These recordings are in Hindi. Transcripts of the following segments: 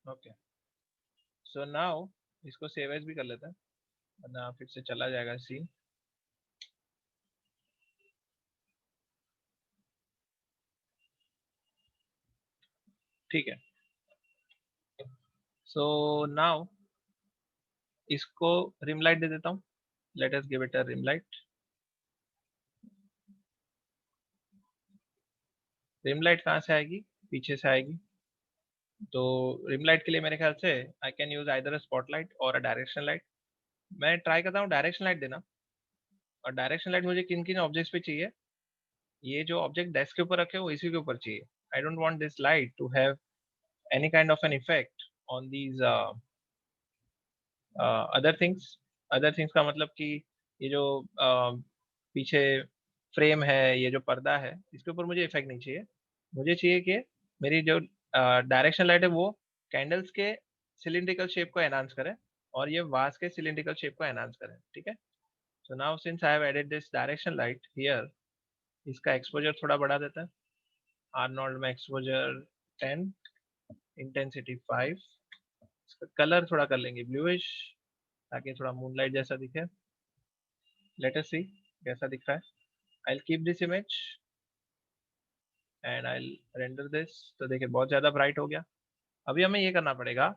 ओके, सो नाउ इसको सेव एज भी कर लेते हैं, वरना फिर से चला जाएगा सीन। ठीक है, सो नाउ इसको रिम लाइट दे देता हूँ। Let us give it a rim light. Rim light कहाँ से आएगी? पीछे से आएगी। तो रिम लाइट के लिए मेरे ख्याल से I can use either a spotlight और अ डायरेक्शन लाइट। मैं ट्राई करता हूँ डायरेक्शन लाइट देना। और डायरेक्शन लाइट मुझे किन किन ऑब्जेक्ट्स पे चाहिए? ये जो ऑब्जेक्ट डेस्क के ऊपर रखे हो इसी के ऊपर चाहिए। I don't want this light to have any kind of an effect on these other things। other things का मतलब कि ये जो पीछे फ्रेम है, ये जो पर्दा है, इसके ऊपर मुझे इफेक्ट नहीं चाहिए। मुझे चाहिए कि मेरी जो डायरेक्शन लाइट है वो कैंडल्स के सिलिंड्रिकल शेप को एनहांस करे और ये वास के सिलिंड्रिकल शेप को एनहांस करे। ठीक है, so now since I have added this direction light here, इसका एक्सपोजर थोड़ा बढ़ा देता है। आर्नोल्ड में एक्सपोजर 10, इंटेंसिटी 5, कलर थोड़ा कर लेंगे ब्लूइश ताकि थोड़ा मूनलाइट जैसा दिखे। लेट अस सी कैसा दिख रहा है। I will keep this image and I will render this. तो देखिए बहुत ज्यादा ब्राइट हो गया। अभी हमें ये करना पड़ेगा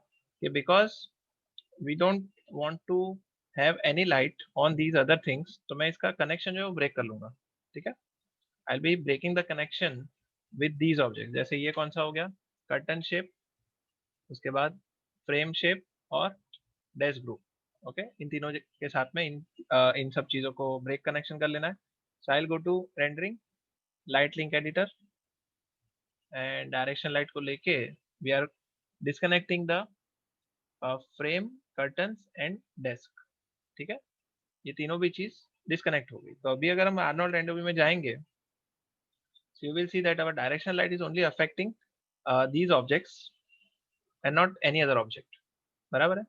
कि because we don't want to have any light on these other things, तो मैं इसका कनेक्शन जो है वो ब्रेक कर लूंगा। ठीक है, I will be breaking the connection with these object. जैसे ये कौन सा हो गया? कर्टन शेप, उसके बाद फ्रेम शेप और डैश ग्रुप। ओके, इन तीनों के साथ में इन सब चीजों को ब्रेक कनेक्शन कर लेना है। So I will go to rendering, light link editor and direction light को लेके we are disconnecting the frame, curtains and desk. ठीक है, ये तीनों भी चीज डिस्कनेक्ट हो गई। तो अभी अगर हम आर्नोल्ड रेंडोवी में जाएंगे, so you will see that our direction light is only affecting these objects and not any other object। बराबर है?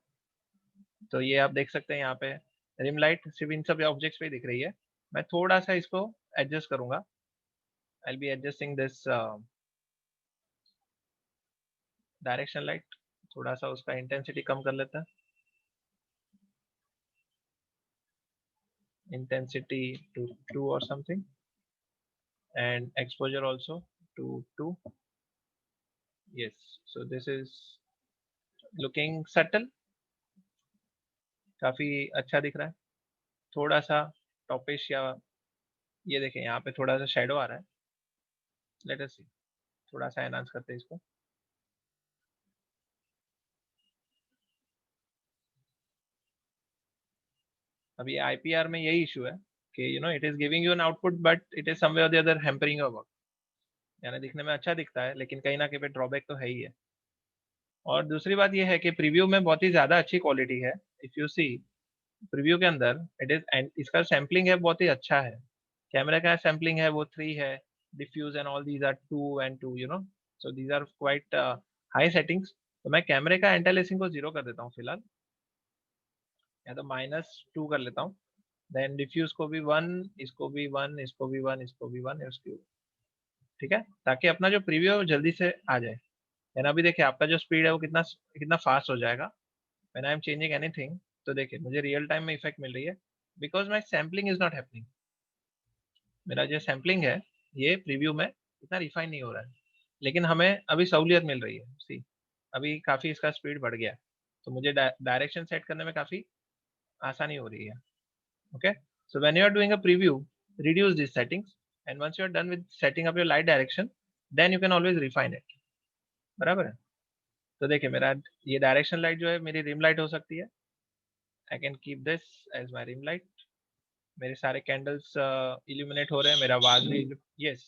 तो ये आप देख सकते हैं यहाँ पे रिम लाइट सिर्फ इन सब ऑब्जेक्ट्स पे दिख रही है। मैं थोड़ा सा इसको एडजस्ट करूंगा। आई will B adjusting this direction light. थोड़ा सा उसका इंटेंसिटी कम कर लेता है, इंटेंसिटी टू 2 और something and exposure also to 2। Yes, so this is looking subtle, काफी अच्छा दिख रहा है। थोड़ा सा टॉपिश या ये देखें यहाँ पे थोड़ा सा शेडो आ रहा है। लेट अस सी, थोड़ा सा एनहांस करते हैं इसको। अभी आईपीआर में यही इशू है कि it is giving you an output but it is somewhere the other hampering your work. यानी दिखने में अच्छा दिखता है लेकिन कहीं ना कहीं पे ड्रॉबैक तो है ही है। और दूसरी बात ये है कि प्रीव्यू में बहुत ही ज्यादा अच्छी क्वालिटी है। इफ यू सी प्रीव्यू के अंदर इट इज एंड इसका सैम्पलिंग है बहुत ही अच्छा है। कैमरा का सैम्पलिंग है वो 3 है, diffuse and all these are 2 and 2, so these are quite high settings. तो मैं कैमरे का एंटी-अलियासिंग को 0 कर देता हूँ फिलहाल, या तो -2 कर लेता हूँ। देन डिफ्यूज को भी 1, इसको भी 1, इसको भी 1, इसको भी 1, इसको भी। ठीक है, ताकि अपना जो प्रीव्यू है वो जल्दी से आ जाए। है ना? अभी देखिए आपका जो स्पीड है वो कितना कितना फास्ट हो जाएगा when I am changing anything. तो देखिए मुझे रियल टाइम में इफेक्ट मिल रही है because my sampling is not happening. मेरा जो सैम्पलिंग है ये प्रीव्यू में इतना रिफाइन नहीं हो रहा है, लेकिन हमें अभी सहूलियत मिल रही है। सी, अभी काफी इसका स्पीड बढ़ गया है, तो मुझे डायरेक्शन सेट करने में काफी आसानी हो रही है। Okay, so when you are doing a preview, reduce these settings, and once you are done with setting up your light direction, then you can always refine it। बराबर है? तो देखिए मेरा ये डायरेक्शन लाइट जो है मेरी रिम लाइट हो सकती है। I can keep this as my rim light. मेरे सारे कैंडल्स इल्यूमिनेट हो रहे हैं, मेरा वाज भी। यस,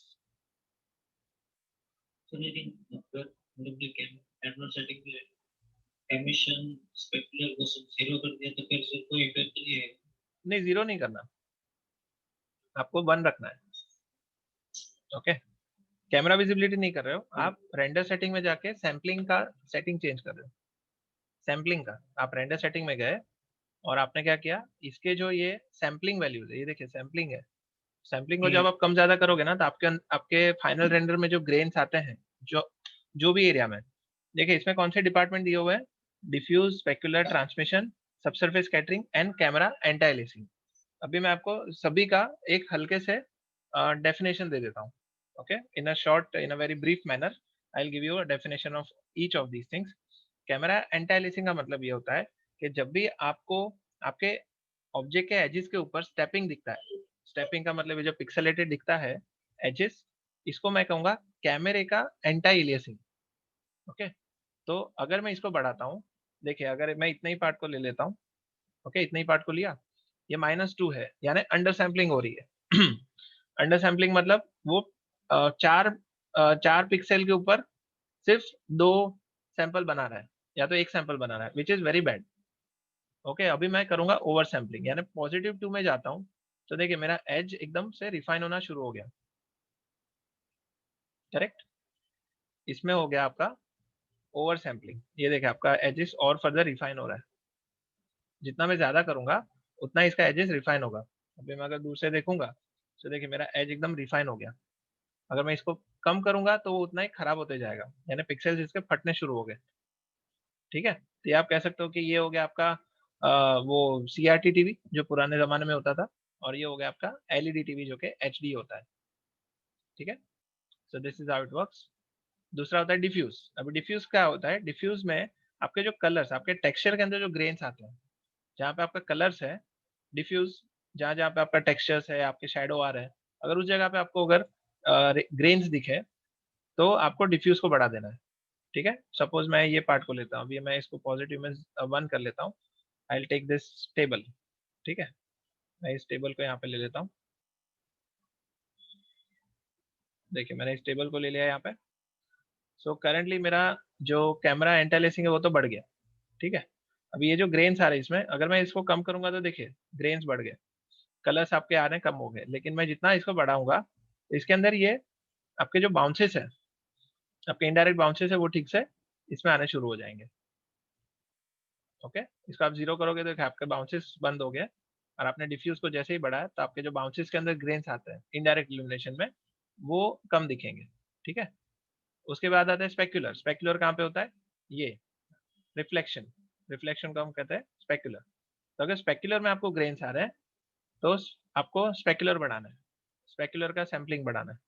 एमिशन स्पेकुलर को सब 0 कर दिया तो फिर से कोई इफेक्ट नहीं है? नहीं, 0 नहीं करना, आपको 1 रखना है। ओके, कैमरा विजिबिलिटी नहीं कर रहे हो आप, रेंडर सेटिंग में जाके सैम्पलिंग का सेटिंग चेंज कर रहे हो। सैम्पलिंग का आप रेंडर सेटिंग में गए और आपने क्या किया, इसके जो ये सैम्पलिंग वैल्यूज है, ये देखिए सैम्पलिंग है। सैम्पलिंग को जब आप कम ज्यादा करोगे ना तो आपके फाइनल रेंडर में जो ग्रेन्स आते हैं, जो जो भी एरिया में, देखिए इसमें कौन से डिपार्टमेंट दिए हुए हैं, diffuse, specular, transmission, subsurface scattering and camera anti aliasing. अभी मैं आपको सभी का एक हल्के से डेफिनेशन दे देता हूँ। Okay, in a short, in a very brief manner I will give you a definition of each of these things. Camera anti aliasing का मतलब ये होता है कि जब भी आपको आपके ऑब्जेक्ट के एजेस के ऊपर स्टेपिंग दिखता है, स्टेपिंग का मतलब ये जो पिक्सेलेटेड दिखता है एजेस, इसको मैं कहूंगा कैमरे का एंटी अलियासिंग। ओके, तो अगर मैं इसको बढ़ाता हूँ, देखिए अगर मैं इतने ही पार्ट को ले लेता हूँ, ओके इतने ही पार्ट को लिया, ये -2 है, यानी अंडर सैम्पलिंग हो रही है। अंडर सैम्पलिंग मतलब वो चार पिक्सल के ऊपर सिर्फ 2 सैंपल बना रहा है या तो एक सैंपल बना रहा है, which is very bad. Okay, अभी मैं करूंगा ओवर सैम्पलिंग, यानी +2 में जाता हूँ, तो देखिए मेरा एज एकदम से रिफाइन होना शुरू हो गया। करेक्ट, इसमें हो गया आपका ओवर सैम्पलिंग। ये देखिए आपका एजेस और फर्दर रिफाइन हो रहा है। जितना मैं ज्यादा करूंगा उतना इसका एजेस रिफाइन होगा। अभी मैं अगर दूर से देखूंगा तो देखिए मेरा एज एकदम रिफाइन हो गया। अगर मैं इसको कम करूंगा तो वो उतना ही खराब होते जाएगा, यानी पिक्सेल्स इसके फटने शुरू हो गए। ठीक है, तो ये आप कह सकते हो कि ये हो गया आपका वो CRT टीवी जो पुराने जमाने में होता था, और ये हो गया आपका LED टीवी जो कि HD होता है। ठीक है, सो this is how it works. दूसरा होता है डिफ्यूज। अभी डिफ्यूज क्या होता है, डिफ्यूज में आपके जो कलर्स, आपके टेक्सचर के अंदर जो ग्रेन्स आते हैं, जहाँ पे आपका कलर्स है, डिफ्यूज जहाँ जहाँ पे आपका टेक्सचर्स है, आपके शेडो आ रहे हैं, अगर उस जगह पे आपको अगर ग्रेन्स दिखे तो आपको डिफ्यूज को बढ़ा देना है। ठीक है, सपोज मैं ये पार्ट को लेता हूँ, अभी मैं इसको पॉजिटिव में 1 कर लेता हूँ। I will take this table. ठीक है, मैं इस टेबल को यहाँ पे ले लेता हूँ। देखिए मैंने इस टेबल को ले लिया यहाँ पे। सो करेंटली मेरा जो कैमरा एंटी अलियासिंग है वो तो बढ़ गया। ठीक है, अभी ये जो ग्रेन्स आ रहे हैं इसमें, अगर मैं इसको कम करूंगा तो देखिए ग्रेन्स बढ़ गए, कलर्स आपके आ रहे हैं कम हो गए, लेकिन मैं जितना इसको बढ़ाऊंगा तो इसके अंदर ये आपके जो बाउंसेस है, आपके इनडायरेक्ट बाउंसेस है, वो ठीक से इसमें आने शुरू हो जाएंगे। ओके, इसको आप 0 करोगे तो आपके बाउंसेस बंद हो गए, और आपने डिफ्यूज को जैसे ही बढ़ाया तो आपके जो बाउंसेस के अंदर ग्रेन्स आते हैं इनडायरेक्ट इल्यूमिनेशन में, वो कम दिखेंगे। ठीक है, उसके बाद आता है स्पेक्युलर। स्पेक्युलर कहाँ पे होता है, ये रिफ्लेक्शन, रिफ्लेक्शन को हम कहते हैं स्पेक्युलर। तो अगर स्पेक्युलर में आपको ग्रेन्स आ रहे हैं तो आपको स्पेक्युलर बढ़ाना है, स्पेक्युलर का सैम्पलिंग बढ़ाना है।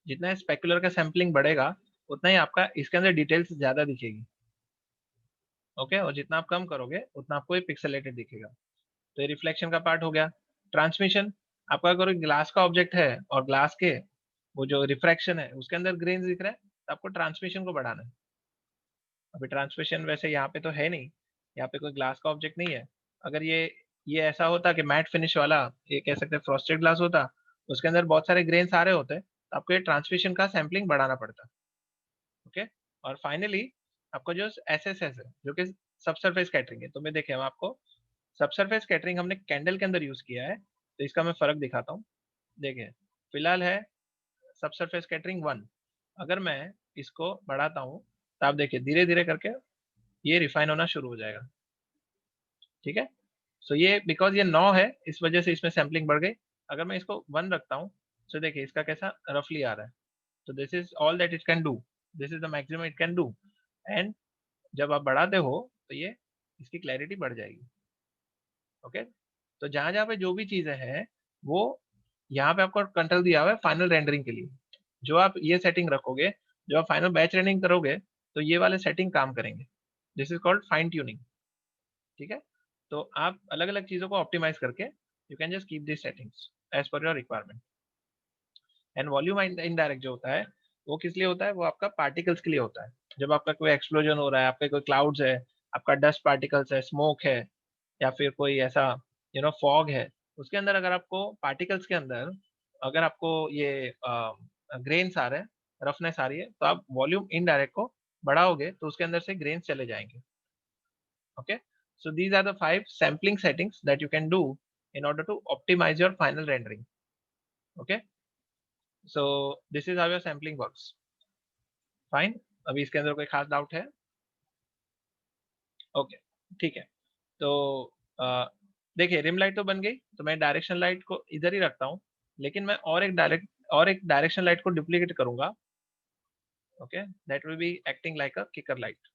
जितना स्पेक्युलर का सैम्पलिंग बढ़ेगा उतना ही आपका इसके अंदर डिटेल्स ज्यादा दिखेगी। ओके, और जितना आप कम करोगे उतना आपको ये पिक्सेलेटेड दिखेगा। तो ये रिफ्लेक्शन का पार्ट हो गया। ट्रांसमिशन, आपका अगर ग्लास का ऑब्जेक्ट है और ग्लास के वो जो रिफ्रैक्शन है उसके अंदर ग्रेन्स दिख रहा है, तो आपको ट्रांसमिशन को बढ़ाना है। अभी ट्रांसमिशन वैसे यहाँ पे तो है नहीं, यहाँ पे कोई ग्लास का ऑब्जेक्ट नहीं है। अगर ये ऐसा होता कि मैट फिनिश वाला, ये कह सकते हैं फ्रॉस्टेड ग्लास होता, उसके अंदर बहुत सारे ग्रेन्स आ रहे होते, तो आपको ये ट्रांसमिशन का सैम्पलिंग बढ़ाना पड़ता। ओके, और फाइनली आपको जो SSS है जो कि सब सरफेस कैटरिंग है, तो मैं देखे हम आपको सब सरफेस कैटरिंग हमने कैंडल के अंदर यूज किया है, तो इसका मैं फर्क दिखाता हूँ। देखिए फिलहाल है सब सरफेस कैटरिंग 1। अगर मैं इसको बढ़ाता हूँ तो आप देखिए धीरे धीरे करके ये रिफाइन होना शुरू हो जाएगा। ठीक है, सो ये बिकॉज ये 9 है इस वजह से इसमें सैम्पलिंग बढ़ गई। अगर मैं इसको 1 रखता हूँ तो देखिए इसका कैसा रफली आ रहा है। तो this is all that it can do, this is the maximum it can do. And जब आप बढ़ाते हो तो ये इसकी क्लैरिटी बढ़ जाएगी। ओके, तो जहां जहां पे जो भी चीजें हैं वो यहाँ पे आपको कंट्रोल दिया हुआ है फाइनल रेंडरिंग के लिए। जो आप ये सेटिंग रखोगे, जो आप फाइनल बैच रेंडरिंग करोगे, तो ये वाले सेटिंग काम करेंगे। This is called fine tuning. ठीक है, तो आप अलग अलग चीजों को ऑप्टिमाइज करके you can just keep this settings as per your requirement. And volume indirect जो होता है वो किस लिए होता है, वो आपका पार्टिकल्स के लिए होता है। जब आपका कोई एक्सप्लोजन हो रहा है, आपके कोई क्लाउड्स है, आपका डस्ट पार्टिकल्स है, स्मोक है, या फिर कोई ऐसा फॉग है, उसके अंदर अगर आपको पार्टिकल्स के अंदर अगर आपको ये ग्रेन्स आ रहे हैं, रफनेस आ रही है, तो आप वॉल्यूम इनडायरेक्ट को बढ़ाओगे तो उसके अंदर से ग्रेन्स चले जाएंगे। Okay, so these are the 5 sampling settings that you can do in order to optimize your final rendering. Okay, so this is how your sampling works. Fine, अभी इसके अंदर कोई खास डाउट है? ओके, ठीक है, तो देखिए रिम लाइट तो बन गई, तो मैं डायरेक्शन लाइट को इधर ही रखता हूँ, लेकिन मैं और एक डायरेक्शन लाइट को डुप्लीकेट करूंगा okay, that will be acting like a kicker light.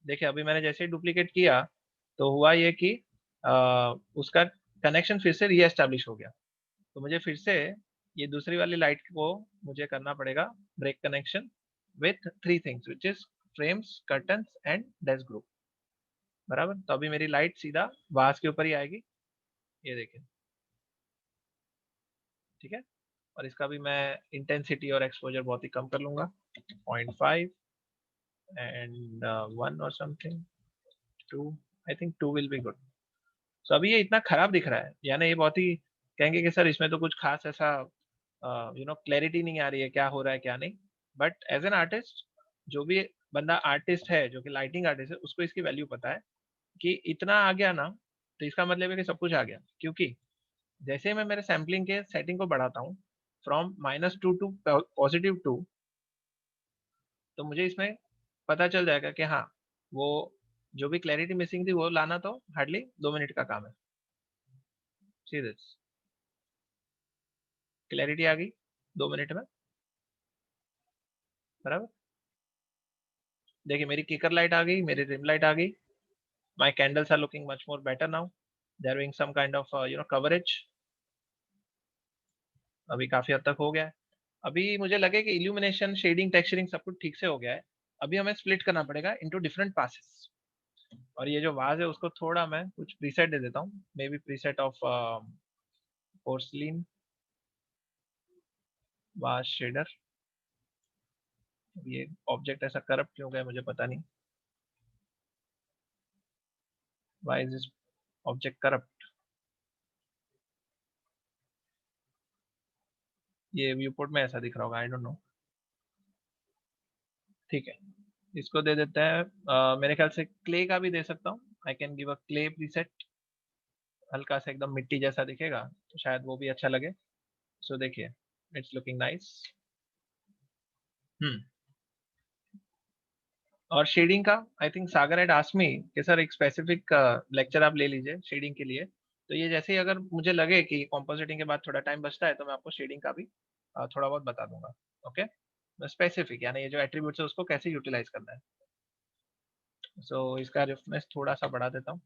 देखिए अभी मैंने जैसे ही डुप्लीकेट किया तो हुआ ये कि उसका कनेक्शन फिर से रीएस्टैब्लिश हो गया। तो मुझे फिर से ये दूसरी वाली लाइट को मुझे करना पड़ेगा break connection with three things which is frames, curtains and desk group. बराबर, तो अभी मेरी लाइट सीधा वास के ऊपर ही आएगी, ये देखिए, ठीक है। और इसका भी मैं इंटेंसिटी और एक्सपोजर बहुत ही कम कर लूंगा, 0.5 एंड 1 और something, 2, I think 2 will be good. So अभी ये इतना खराब दिख रहा है, यानी ये बहुत ही कहेंगे कि सर इसमें तो कुछ खास ऐसा क्लैरिटी नहीं आ रही है, क्या हो रहा है क्या नहीं। बट एज एन आर्टिस्ट, जो भी बंदा आर्टिस्ट है, जो कि लाइटिंग आर्टिस्ट है, उसको इसकी वैल्यू पता है कि इतना आ गया ना, तो इसका मतलब है कि सब कुछ आ गया। क्योंकि जैसे ही मैं मेरे सैम्पलिंग के सेटिंग को बढ़ाता हूँ फ्रॉम -2 टू +2, तो मुझे इसमें पता चल जाएगा कि हाँ, वो जो भी क्लैरिटी मिसिंग थी वो लाना तो हार्डली 2 मिनट का काम है। सी दिस, क्लैरिटी आ गई 2 मिनट में। बराबर, देखिए मेरी किकर लाइट आ गई, मेरी रिम लाइट आ गई, my candles are looking much more better now, they are doing some kind of coverage. अभी काफी हद तक हो गया है। अभी मुझे लगे कि इल्यूमिनेशन, शेडिंग, टेक्सचरिंग सब कुछ ठीक से हो गया है। अभी हमें स्प्लिट करना पड़ेगा इनटू डिफरेंट पासेस। और ये जो वाज है उसको थोड़ा मैं कुछ प्रीसेट दे देता हूँ, may be preset of porcelain was shader. ये ऑब्जेक्ट ऐसा करप्ट क्यों गया मुझे पता नहीं, why is this object corrupt. ये व्यूपोर्ट में ऐसा दिख रहा होगा, आई डोंट नो। ठीक है, इसको दे देते हैं मेरे ख्याल से क्ले का भी दे सकता हूँ, I can give a clay preset. हल्का सा एकदम मिट्टी जैसा दिखेगा तो शायद वो भी अच्छा लगे। सो देखिए, इट्स लुकिंग नाइस। हम्म। और शेडिंग का I think Sagar had asked me कि सर एक स्पेसिफिक लेक्चर आप ले लीजिए शेडिंग के लिए। तो ये जैसे ही अगर मुझे लगे कि कॉम्पोजिटिंग के बाद थोड़ा टाइम बचता है तो मैं आपको शेडिंग का भी थोड़ा बहुत बता दूंगा। ओके, स्पेसिफिक यानी ये जो एट्रीब्यूट्स है उसको कैसे यूटिलाइज करना है। सो इसका रफनेस थोड़ा सा बढ़ा देता हूँ।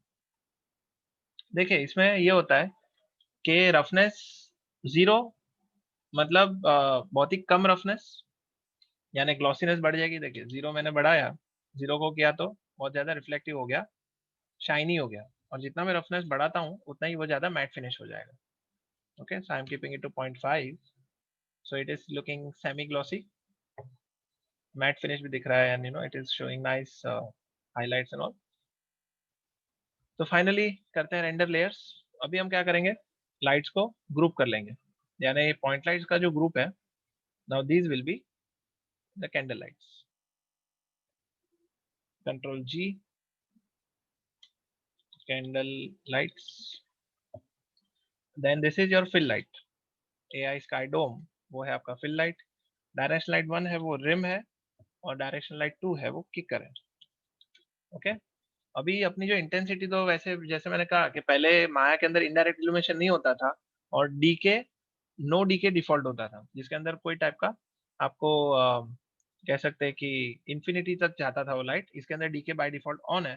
देखिए इसमें ये होता है कि रफनेस 0 मतलब बहुत ही कम रफनेस, यानी ग्लॉसीनेस बढ़ जाएगी। देखिए 0 मैंने बढ़ाया, 0 को किया तो बहुत ज्यादा रिफ्लेक्टिव हो गया, शाइनी हो गया। और जितना मैं रफनेस बढ़ाता हूँ उतना ही वो ज्यादा मैट फिनिश हो जाएगा। Okay, so I am keeping it to 0.5, so it is looking semi glossy, matte finish भी दिख रहा है, and you know it is showing nice highlights and all. तो फाइनली करते हैं रेंडर लेयर्स। अभी हम क्या करेंगे, लाइट्स को ग्रुप कर लेंगे, यानी पॉइंट लाइट्स का जो ग्रुप है, now these will be the candle lights. Control G, candle lights. Then this is your fill light, AI sky dome, वो है आपका फिल लाइट। डायरेक्शन लाइट 1 है वो रिम है, और डायरेक्शन लाइट 2 है वो किकर है। ओके, अभी अपनी जो इंटेंसिटी, तो वैसे जैसे मैंने कहा कि पहले माया के अंदर इनडायरेक्ट इल्यूमिनेशन नहीं होता था, और डीके, नो डीके डिफॉल्ट होता था, जिसके अंदर कोई टाइप का आपको कह सकते हैं कि इंफिनिटी तक जाता था वो लाइट। इसके अंदर डीके बाय डिफॉल्ट ऑन है,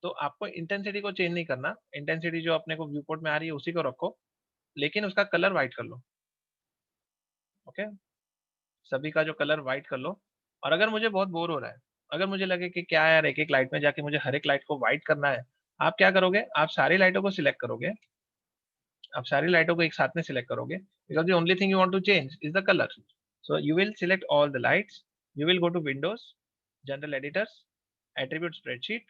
तो आपको इंटेंसिटी को चेंज नहीं करना, इंटेंसिटी जो अपने को व्यू पोर्ट में आ रही है उसी को रखो, लेकिन उसका कलर व्हाइट कर लो। ओके, सभी का जो कलर व्हाइट कर लो। और अगर मुझे बहुत बोर हो रहा है, अगर मुझे लगे कि क्या यार एक एक लाइट में जाके मुझे हर एक लाइट को व्हाइट करना है, आप क्या करोगे, आप सारी लाइटों को सिलेक्ट करोगे, आप सारी लाइटों को एक साथ में सिलेक्ट करोगे, because the only thing you want to change is the colour. So you will select all the lights, you will go to windows, general editors, attribute spreadsheet,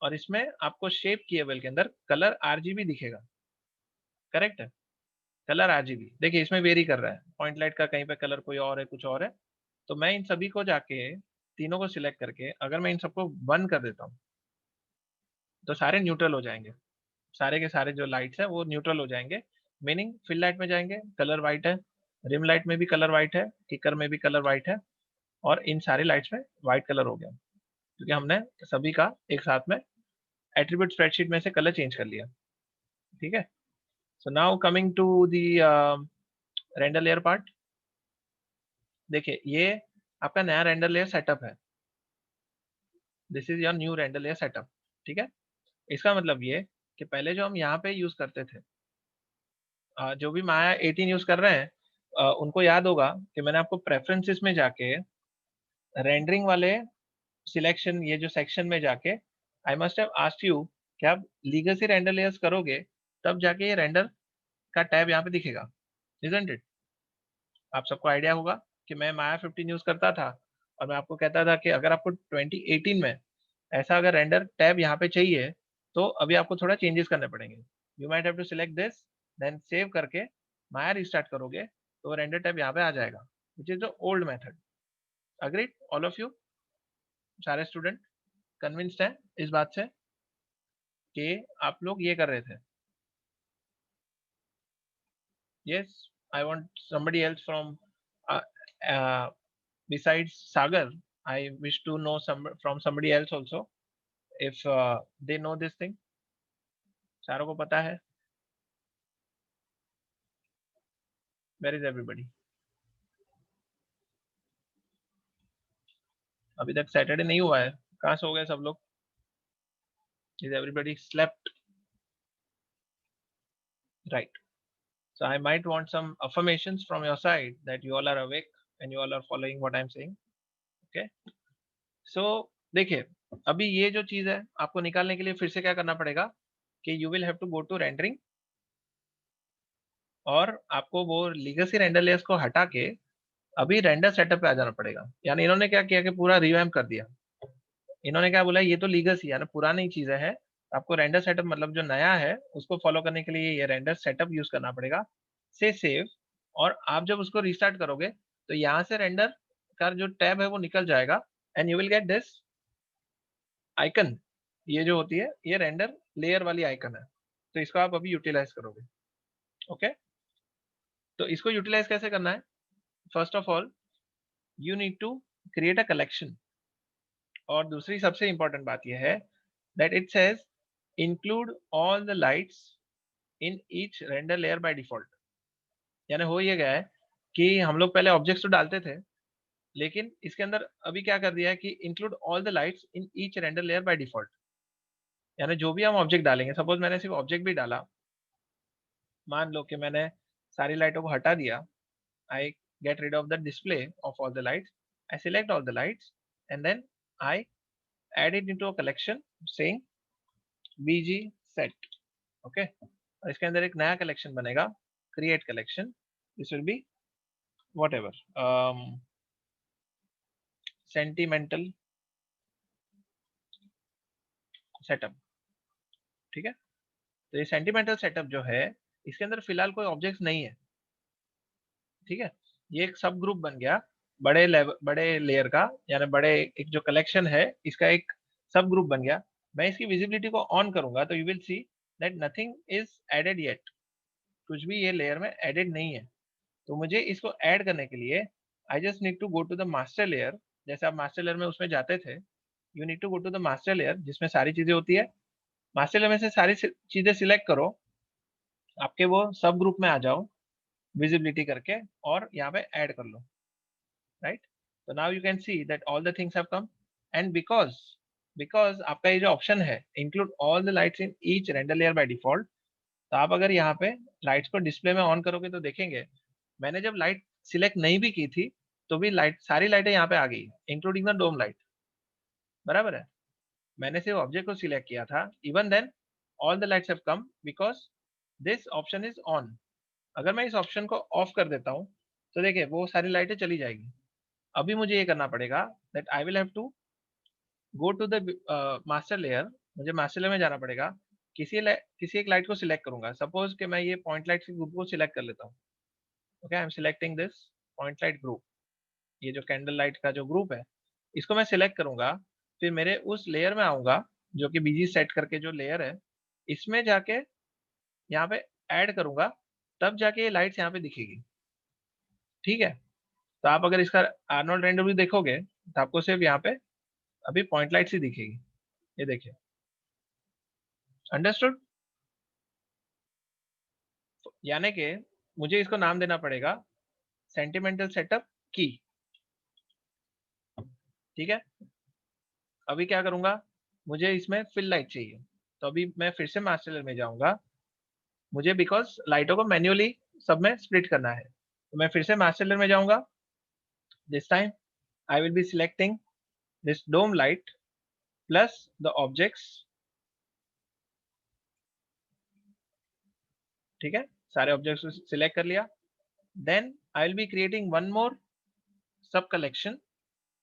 और इसमें आपको शेप कीएबल के अंदर कलर आरजीबी दिखेगा। करेक्ट है, कलर आरजीबी। देखिए इसमें वेरी कर रहा है, पॉइंट लाइट का कहीं पे कलर कोई और है, कुछ और है। तो मैं इन सभी को जाके, तीनों को सिलेक्ट करके अगर मैं इन सबको 1 कर देता हूँ, तो सारे न्यूट्रल हो जाएंगे, सारे के सारे जो लाइट्स है वो न्यूट्रल हो जाएंगे। मीनिंग फिल लाइट में जाएंगे कलर वाइट है, रिम लाइट में भी कलर वाइट है, किकर में भी कलर वाइट है, और इन सारे लाइट्स में वाइट कलर हो गया, क्योंकि हमने सभी का एक साथ में एट्रीब्यूट स्प्रेडशीट में से कलर चेंज कर लिया। ठीक है, so now coming to the render layer part. देखिए ये आपका नया रेंडर लेयर सेटअप है, this is your new render layer setup. ठीक है, इसका मतलब ये कि पहले जो हम यहाँ पे यूज करते थे, जो भी माया 18 यूज कर रहे हैं, उनको याद होगा कि मैंने आपको प्रेफरेंसेस में जाके रेंडरिंग वाले सिलेक्शन, ये जो सेक्शन में जाके I must have asked you कि आप लीगसी रेंडर लेयर्स करोगे तब जाके ये रेंडर का टैब यहाँ पे दिखेगा, इजंट इट? आप सबको आइडिया होगा कि मैं माया 15 यूज करता था और मैं आपको कहता था कि अगर आपको 2018 में ऐसा अगर रेंडर टैब यहाँ पे चाहिए तो अभी आपको थोड़ा चेंजेस करने पड़ेंगे। You might have to select this, then save करके माया रिस्टार्ट करोगे तो रेंडर टैब यहाँ पे आ जाएगा, विच is the old method. Agreed all of you? सारे स्टूडेंट कन्विंस्ड हैं इस बात से कि आप लोग ये कर रहे थे? Yes, I want somebody else from besides Sagar. I wish to know from somebody else also if they know this thing. सारों को पता है? Where is everybody? अभी तक सैटरडे नहीं हुआ है, कहाँ सो गए सब लोग? Is everybody slept? Right. So I might want some affirmations from your side that you all are awake and you all are following what I'm saying. Okay. So देखिए, अभी ये जो चीज है आपको निकालने के लिए फिर से क्या करना पड़ेगा कि you will have to go to rendering और आपको वो लीगसी रेंडर लेयर्स को हटा के अभी रेंडर सेटअप पे आ जाना पड़ेगा। यानी इन्होंने क्या किया कि पूरा रिवैम्प कर दिया। इन्होंने क्या बोला, ये तो लीगसी यानी पुरानी चीजें हैं, आपको रेंडर सेटअप मतलब जो नया है उसको फॉलो करने के लिए ये रेंडर सेटअप यूज करना पड़ेगा, से सेव। और आप जब उसको रिस्टार्ट करोगे तो यहाँ से रेंडर का जो टैब है वो निकल जाएगा and you will get this icon. ये जो होती है ये रेंडर लेयर वाली आइकन है, तो इसको आप अभी यूटिलाइज करोगे। ओके, तो इसको यूटिलाइज कैसे करना है? First of all you need to create a collection. और दूसरी सबसे इंपॉर्टेंट बात यह है that it says include all the lights in each render layer by default। यानी हो ये गया है कि हम लोग पहले ऑब्जेक्ट्स तो डालते थे, लेकिन इसके अंदर अभी क्या कर दिया है कि include all the lights in each render layer by default। यानी जो भी हम ऑब्जेक्ट डालेंगे, सपोज मैंने सिर्फ ऑब्जेक्ट भी डाला, मान लो कि मैंने सारी लाइटों को हटा दिया, I get rid of the display of all the lights, I select all the lights and then I add it into a collection saying bg set। Okay, और इसके अंदर एक नया कलेक्शन बनेगा, create collection. This will be what ever sentimental setup. ठीक है, तो ये सेंटिमेंटल सेटअप जो है इसके अंदर फिलहाल कोई ऑब्जेक्ट नहीं है। ठीक है, ये एक सब ग्रुप बन गया बड़े लेवल, बड़े लेयर का, यानी बड़े एक जो कलेक्शन है इसका एक सब ग्रुप बन गया। मैं इसकी विजिबिलिटी को ऑन करूंगा तो you will see that nothing is added yet. कुछ भी ये लेयर में एडेड नहीं है। तो मुझे इसको ऐड करने के लिए I just need to go to the master layer. जैसे आप मास्टर लेयर में उसमें जाते थे, you need to go to the master layer जिसमें सारी चीजें होती है। मास्टर लेयर में से सारी चीजें सिलेक्ट करो, आपके वो सब ग्रुप में आ जाओ विजिबिलिटी करके और यहाँ पे ऐड कर लो। राइट, तो now you can see that all the things have come. And because आपका ये जो ऑप्शन है include all the lights in each render layer by default, तो आप अगर यहाँ पे लाइट्स को डिस्प्ले में ऑन करोगे तो देखेंगे मैंने जब लाइट सिलेक्ट नहीं भी की थी तो भी लाइट, सारी लाइटें यहाँ पे आ गई इंक्लूडिंग द डोम लाइट। बराबर है, मैंने सिर्फ ऑब्जेक्ट को सिलेक्ट किया था, even then all the lights have come because this option is on. अगर मैं इस ऑप्शन को ऑफ कर देता हूँ तो देखिए वो सारी लाइटें चली जाएगी। अभी मुझे ये करना पड़ेगा that I will have to go to the master layer. मुझे मास्टर लेयर में जाना पड़ेगा, किसी एक लाइट को सिलेक्ट करूंगा। सपोज कि मैं ये पॉइंट लाइट के ग्रुप को सिलेक्ट कर लेता हूँ। Okay, I am selecting this point light group. ये जो कैंडल लाइट का जो ग्रुप है इसको मैं सिलेक्ट करूंगा, फिर मेरे उस लेयर में आऊंगा जो कि बीजी सेट करके जो लेयर है, इसमें जाके यहाँ पे ऐड करूंगा, तब जाके ये लाइट्स यहाँ पे दिखेगी। ठीक है, तो आप अगर इसका आर्नोल्ड रेंडर भी देखोगे तो आपको सिर्फ यहाँ पे अभी पॉइंट लाइट्स ही दिखेगी। ये देखिए, अंडरस्टूड? यानी कि मुझे इसको नाम देना पड़ेगा सेंटिमेंटल सेटअप की। ठीक है, अभी क्या करूंगा, मुझे इसमें फिल लाइट चाहिए, तो अभी मैं फिर से मास्टर लेयर में जाऊंगा, मुझे बिकॉज लाइटों को मैन्युअली सब में स्प्लिट करना है, तो मैं फिर से मास्टर लेयर में जाऊंगा। This time I will be selecting this dome light plus the objects. ठीक है, सारे ऑब्जेक्ट्स को सिलेक्ट कर लिया। Then I will be creating one more sub collection,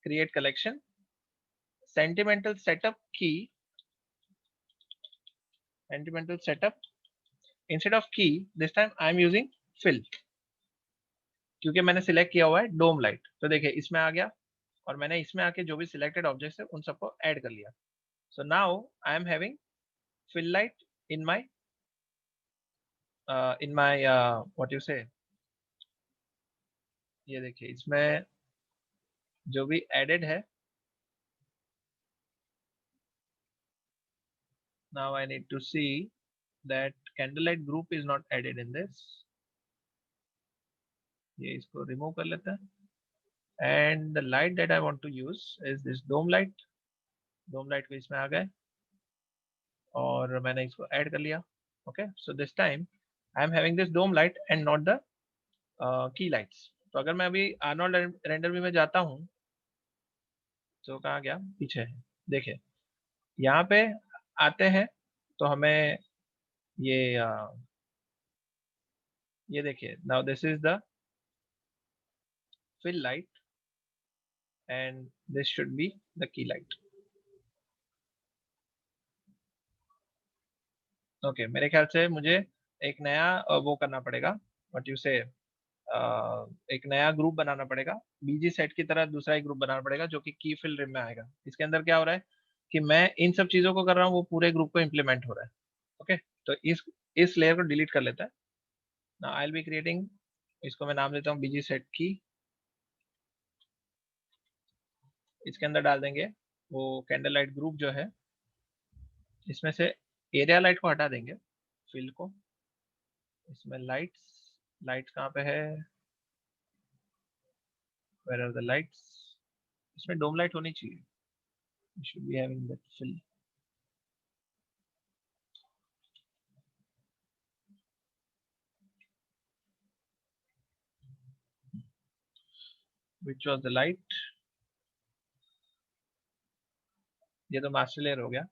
create collection, sentimental setup key, sentimental setup, instead of key this time I am using fill, क्योंकि मैंने सिलेक्ट किया हुआ है डोम लाइट, तो देखिए इसमें आ गया, और मैंने इसमें आके जो भी सिलेक्टेड ऑब्जेक्ट्स है उन सबको ऐड कर लिया। सो now I am having fill light in my what you say, ये देखिए इसमें जो भी एडेड है, now I need to see that candlelight group is not added in this, ये इसको रिमूव कर लेते हैं। And the light that I want to use is this dome light, dome light को इसमें आ गए और मैंने इसको ऐड कर लिया। Okay, so this time I am having this dome light and not the key lights. तो अगर मैं अभी आर्नोल्ड रेंडर व्यू में जाता हूँ, तो कहाँ गया, पीछे है, देखिए यहाँ पे आते हैं तो हमें ये ये देखिए, now this is the fill light and this should be the key light. Okay, मेरे ख्याल से मुझे एक नया वो करना पड़ेगा, व्हाट यू से, एक नया ग्रुप बनाना पड़ेगा, बीजी सेट की तरह दूसरा एक ग्रुप बनाना पड़ेगा जो कि की फिल रिम में आएगा। इसके अंदर क्या हो रहा है कि मैं इन सब चीजों को कर रहा हूँ, वो पूरे ग्रुप को इम्प्लीमेंट हो रहा है। ओके, तो इस लेयर को डिलीट कर लेता है। Now I will be creating, इसको मैं नाम देता हूँ बीजी सेट की, इसके अंदर डाल देंगे वो कैंडल लाइट ग्रुप जो है, इसमें से एरिया लाइट को हटा देंगे, फिल को, इसमें लाइट्स, लाइट्स कहाँ पे है, वेयर आर द लाइट्स, इसमें डोम लाइट होनी चाहिए, should be having that fill, which was the light, ये तो मास्टर लेयर हो गया।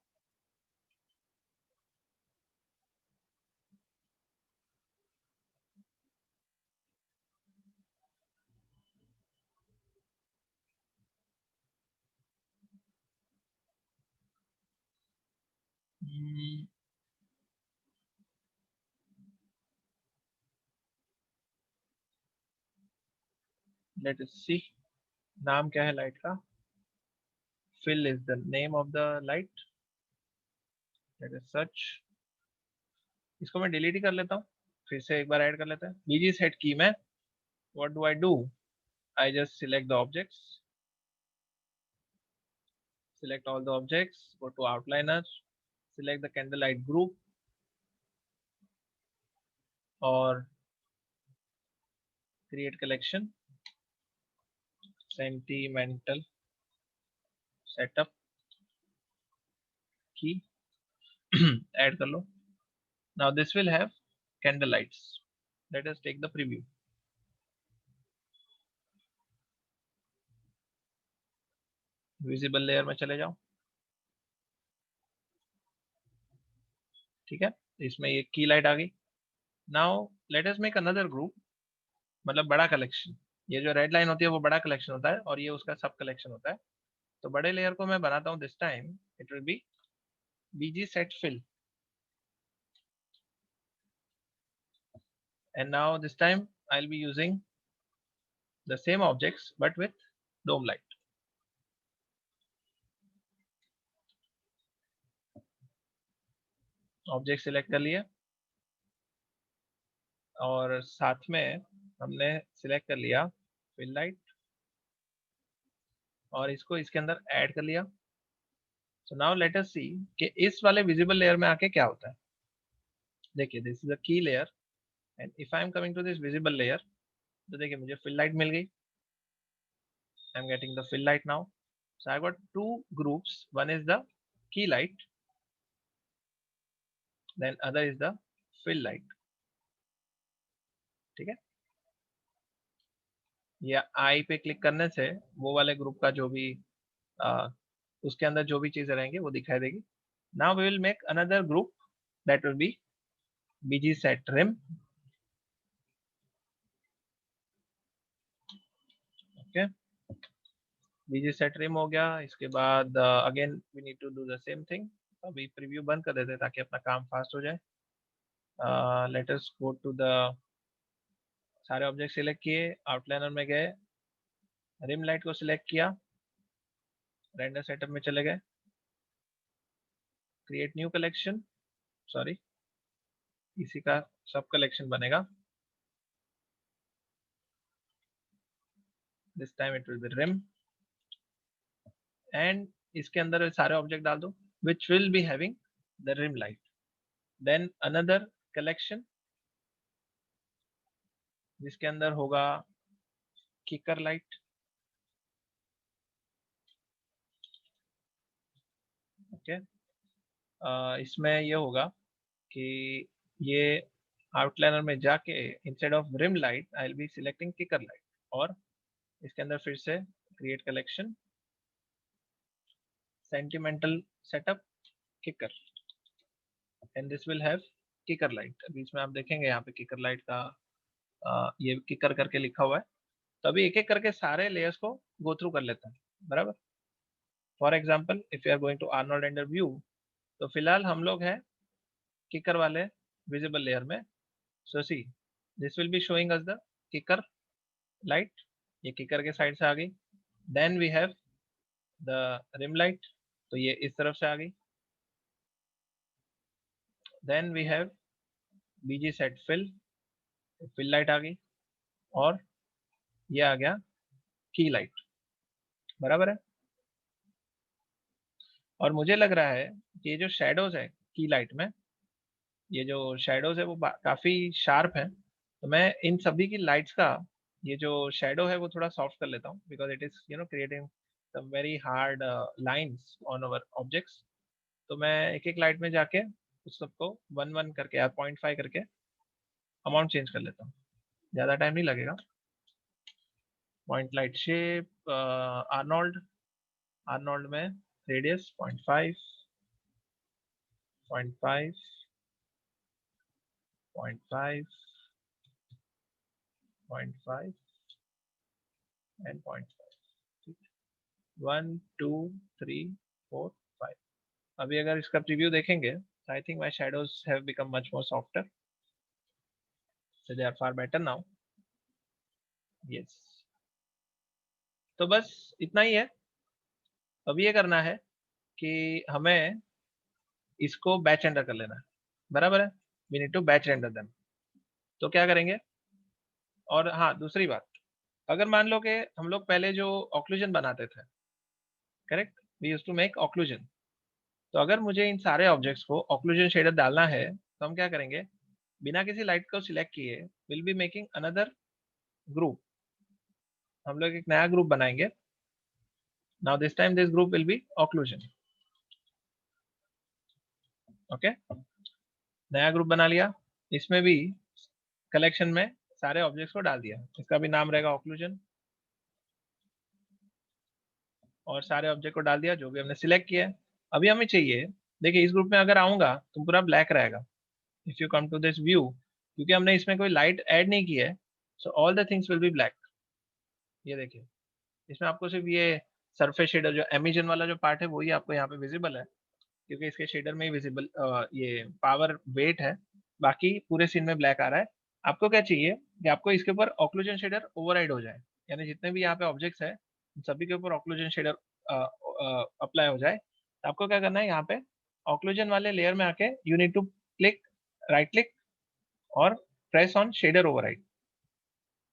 लेट अस सी, नाम क्या है लाइट का, fill is the name of the light, that is such, इसको मैं डिलीट ही कर लेता हूँ, फिर से एक बार ऐड कर लेते हैं बीजी सेट की में। What do I do, I just select the objects, select all the objects, go to outliner, select the candlelight group और create collection, sentimental setup key add कर लो। now this will have candle lights, let us take the preview। Visible layer में चले जाओ, ठीक है, इसमें ये की लाइट आ गई। Now let us make another group, मतलब बड़ा कलेक्शन, ये जो रेड लाइन होती है वो बड़ा कलेक्शन होता है और ये उसका सब कलेक्शन होता है। तो बड़े लेयर को मैं बनाता हूँ, this time it will be BG set fill, and now this time I'll be using the same objects but with dome light। Object select कर लिए और साथ में हमने सिलेक्ट कर लिया फिल लाइट और इसको इसके अंदर ऐड कर लिया। सो नाउ लेट अस सी कि इस वाले विजिबल लेयर में आके क्या होता है। देखिए this is a key layer and if I am coming to this visible layer, तो देखिए मुझे फिल लाइट मिल गई, I am getting the fill light now. So I got two groups. One is the key light, then other is the fill light. ठीक है, या आई पे क्लिक करने से वो वाले ग्रुप का जो भी उसके अंदर जो भी चीजें रहेंगी वो दिखाई देगी. Now we will make another group that will be BG set rim. Okay, BG set rim हो गया. इसके बाद again we need to do the same thing. अभी प्रीव्यू बंद कर देते हैं ताकि अपना काम फास्ट हो जाए. Let us go to the सारे ऑब्जेक्ट सिलेक्ट किए, आउटलाइनर में गए, रिम लाइट को सिलेक्ट किया, रेंडर सेटअप में चले गए, क्रिएट न्यू कलेक्शन, सॉरी इसी का सब कलेक्शन बनेगा. This time it will be rim एंड इसके अंदर सारे ऑब्जेक्ट डाल दो which will be having the rim light. Then another collection जिसके अंदर होगा किकर लाइट. ओके, इसमें ये होगा कि ये आउटलाइनर में जाके instead of rim light I will be selecting kicker light. और इसके अंदर फिर से create collection, sentimental setup, kicker, and this will have kicker light. बीच में आप देखेंगे यहाँ पे किकर लाइट का ये किकर करके लिखा हुआ है. तो अभी एक एक करके सारे लेयर्स को गो थ्रू कर लेते हैं. बराबर. For example if you are going to Arnold render view, तो फिलहाल हम लोग हैं किकर वाले विजिबल लेयर में. So see this will be showing us the kicker light. ये किकर के साइड से आ गई. Then we have the rim light, तो ये इस तरफ से आ गई. Then we have BG set fill, fill light आ गई. और ये आ गया की लाइट. बराबर है. और मुझे लग रहा है कि ये जो शेडोज है की लाइट में, ये जो शेडोज है वो काफी शार्प है. तो मैं इन सभी की लाइट्स का ये जो शेडो है वो थोड़ा सॉफ्ट कर लेता हूँ, because it is creating some very hard lines on our objects. तो मैं एक एक लाइट में जाके उस सबको 1-1 करके या 0.5 करके अमाउंट चेंज कर लेता हूँ. ज़्यादा टाइम नहीं लगेगा. Point light shape, Arnold, Arnold में रेडियस 0.5, 0.5, 0.5, 0.5 एंड 0.5. 1, 2, 3, 4, 5. अभी अगर इसका प्रीव्यू देखेंगे, I think my shadows have become much more softer, so they are far better now. Yes. तो बस इतना ही है. अब ये करना है कि हमें इसको बैच रेंडर कर लेना है. बराबर है. We need to batch render them. तो क्या करेंगे. और हाँ, दूसरी बात, अगर मान लो कि हम लोग पहले जो ऑक्लूजन बनाते थे, correct, we used to make occlusion. तो अगर मुझे इन सारे ऑब्जेक्ट्स को ऑक्लूजन शेडर डालना है तो हम क्या करेंगे, बिना किसी लाइट को सिलेक्ट किए will be making another group. हम लोग एक नया ग्रुप बनाएंगे. Now this time this group will be occlusion. Okay, नया ग्रुप बना लिया. इसमें भी कलेक्शन में सारे ऑब्जेक्ट्स को डाल दिया. इसका भी नाम रहेगा ऑक्लूजन. और सारे ऑब्जेक्ट को डाल दिया जो भी हमने सिलेक्ट किया है. अभी हमें चाहिए, देखिए इस ग्रुप में अगर आऊंगा तो पूरा ब्लैक रहेगा. If you come to this view, क्योंकि हमने इसमें कोई लाइट ऐड नहीं की है, so all the things will be black. ये देखिए, इसमें आपको सिर्फ ये सरफेस शेडर जो एमिजन वाला जो पार्ट है वही आपको यहाँ पे विजिबल है, क्योंकि इसके शेडर में ही विजिबल ये पावर वेट है. बाकी पूरे सीन में ब्लैक आ रहा है. आपको क्या चाहिए कि आपको इसके ऊपर ऑक्लूजन शेडर ओवरराइड हो जाए, यानी जितने भी यहाँ पे ऑब्जेक्ट्स है सभी के ऊपर ऑक्लूजन शेडर अप्लाई हो जाए. तो आपको क्या करना है, यहाँ पे ऑक्लूजन वाले लेयर में आके you need to click, right click और press on shader override.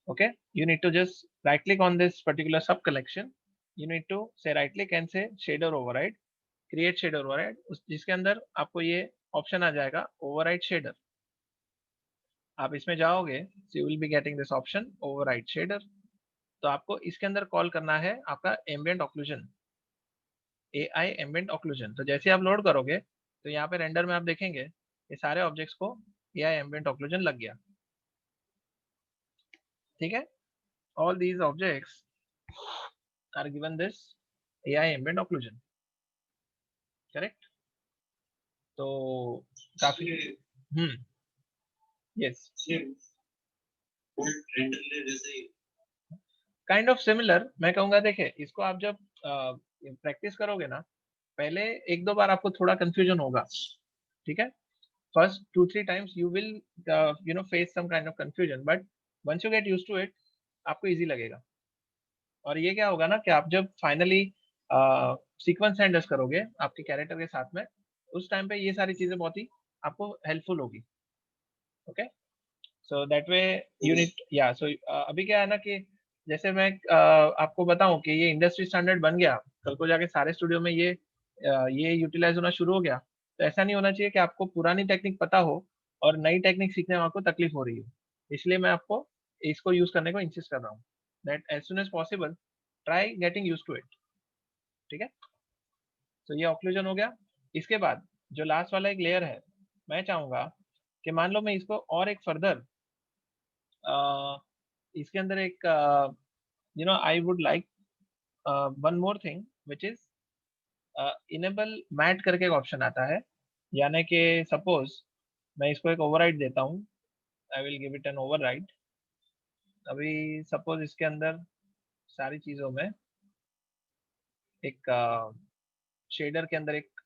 Okay, you need to just right click on this particular sub collection. You need to say right click and say shader override, create shader override, जिसके अंदर आपको ये ऑप्शन आ जाएगा override shader. आप इसमें जाओगे, so you will be getting this option override shader. तो आपको इसके अंदर कॉल करना है आपका ambient occlusion. AI ambient occlusion. तो जैसे आप लोड करोगे तो यहाँ पे रेंडर में आप देखेंगे ये सारे ऑब्जेक्ट्स को AI एम्बिएंट ऑक्लूजन लग गया। ठीक है, all these objects are given this AI ambient occlusion. Correct. तो काफी यस काइंड ऑफ सिमिलर मैं कहूंगा। देखे इसको आप जब प्रैक्टिस करोगे ना, पहले एक दो बार आपको थोड़ा कंफ्यूजन होगा। ठीक है, first 2-3 times you will face some kind of confusion, but once you get used to it आपको easy लगेगा। और ये क्या होगा ना कि आप जब फाइनली सीक्वेंस हैंडल्स करोगे आपके कैरेक्टर के साथ में, उस टाइम पे ये सारी चीजें बहुत ही आपको हेल्पफुल होगी। Okay, so that way unit या सो अभी क्या है ना कि जैसे मैं आपको बताऊं कि ये इंडस्ट्री स्टैंडर्ड बन गया, कल को जाके सारे स्टूडियो में ये यूटिलाइज होना शुरू हो गया, तो ऐसा नहीं होना चाहिए कि आपको पुरानी टेक्निक पता हो और नई टेक्निक सीखने में आपको तकलीफ हो रही है। इसलिए मैं आपको इसको यूज करने को इंसिस्ट कर रहा हूँ, that as soon as possible try getting use to it. ठीक है, तो ये ऑक्लूजन हो गया। इसके बाद जो लास्ट वाला एक लेयर है, मैं चाहूंगा कि मान लो मैं इसको और एक फर्दर इसके अंदर एक I would like one more thing which is enable matte करके एक ऑप्शन आता है। यानी कि सपोज मैं इसको एक ओवरराइड देता हूँ, I will give it an override. अभी सपोज इसके अंदर सारी चीजों में एक शेडर के अंदर एक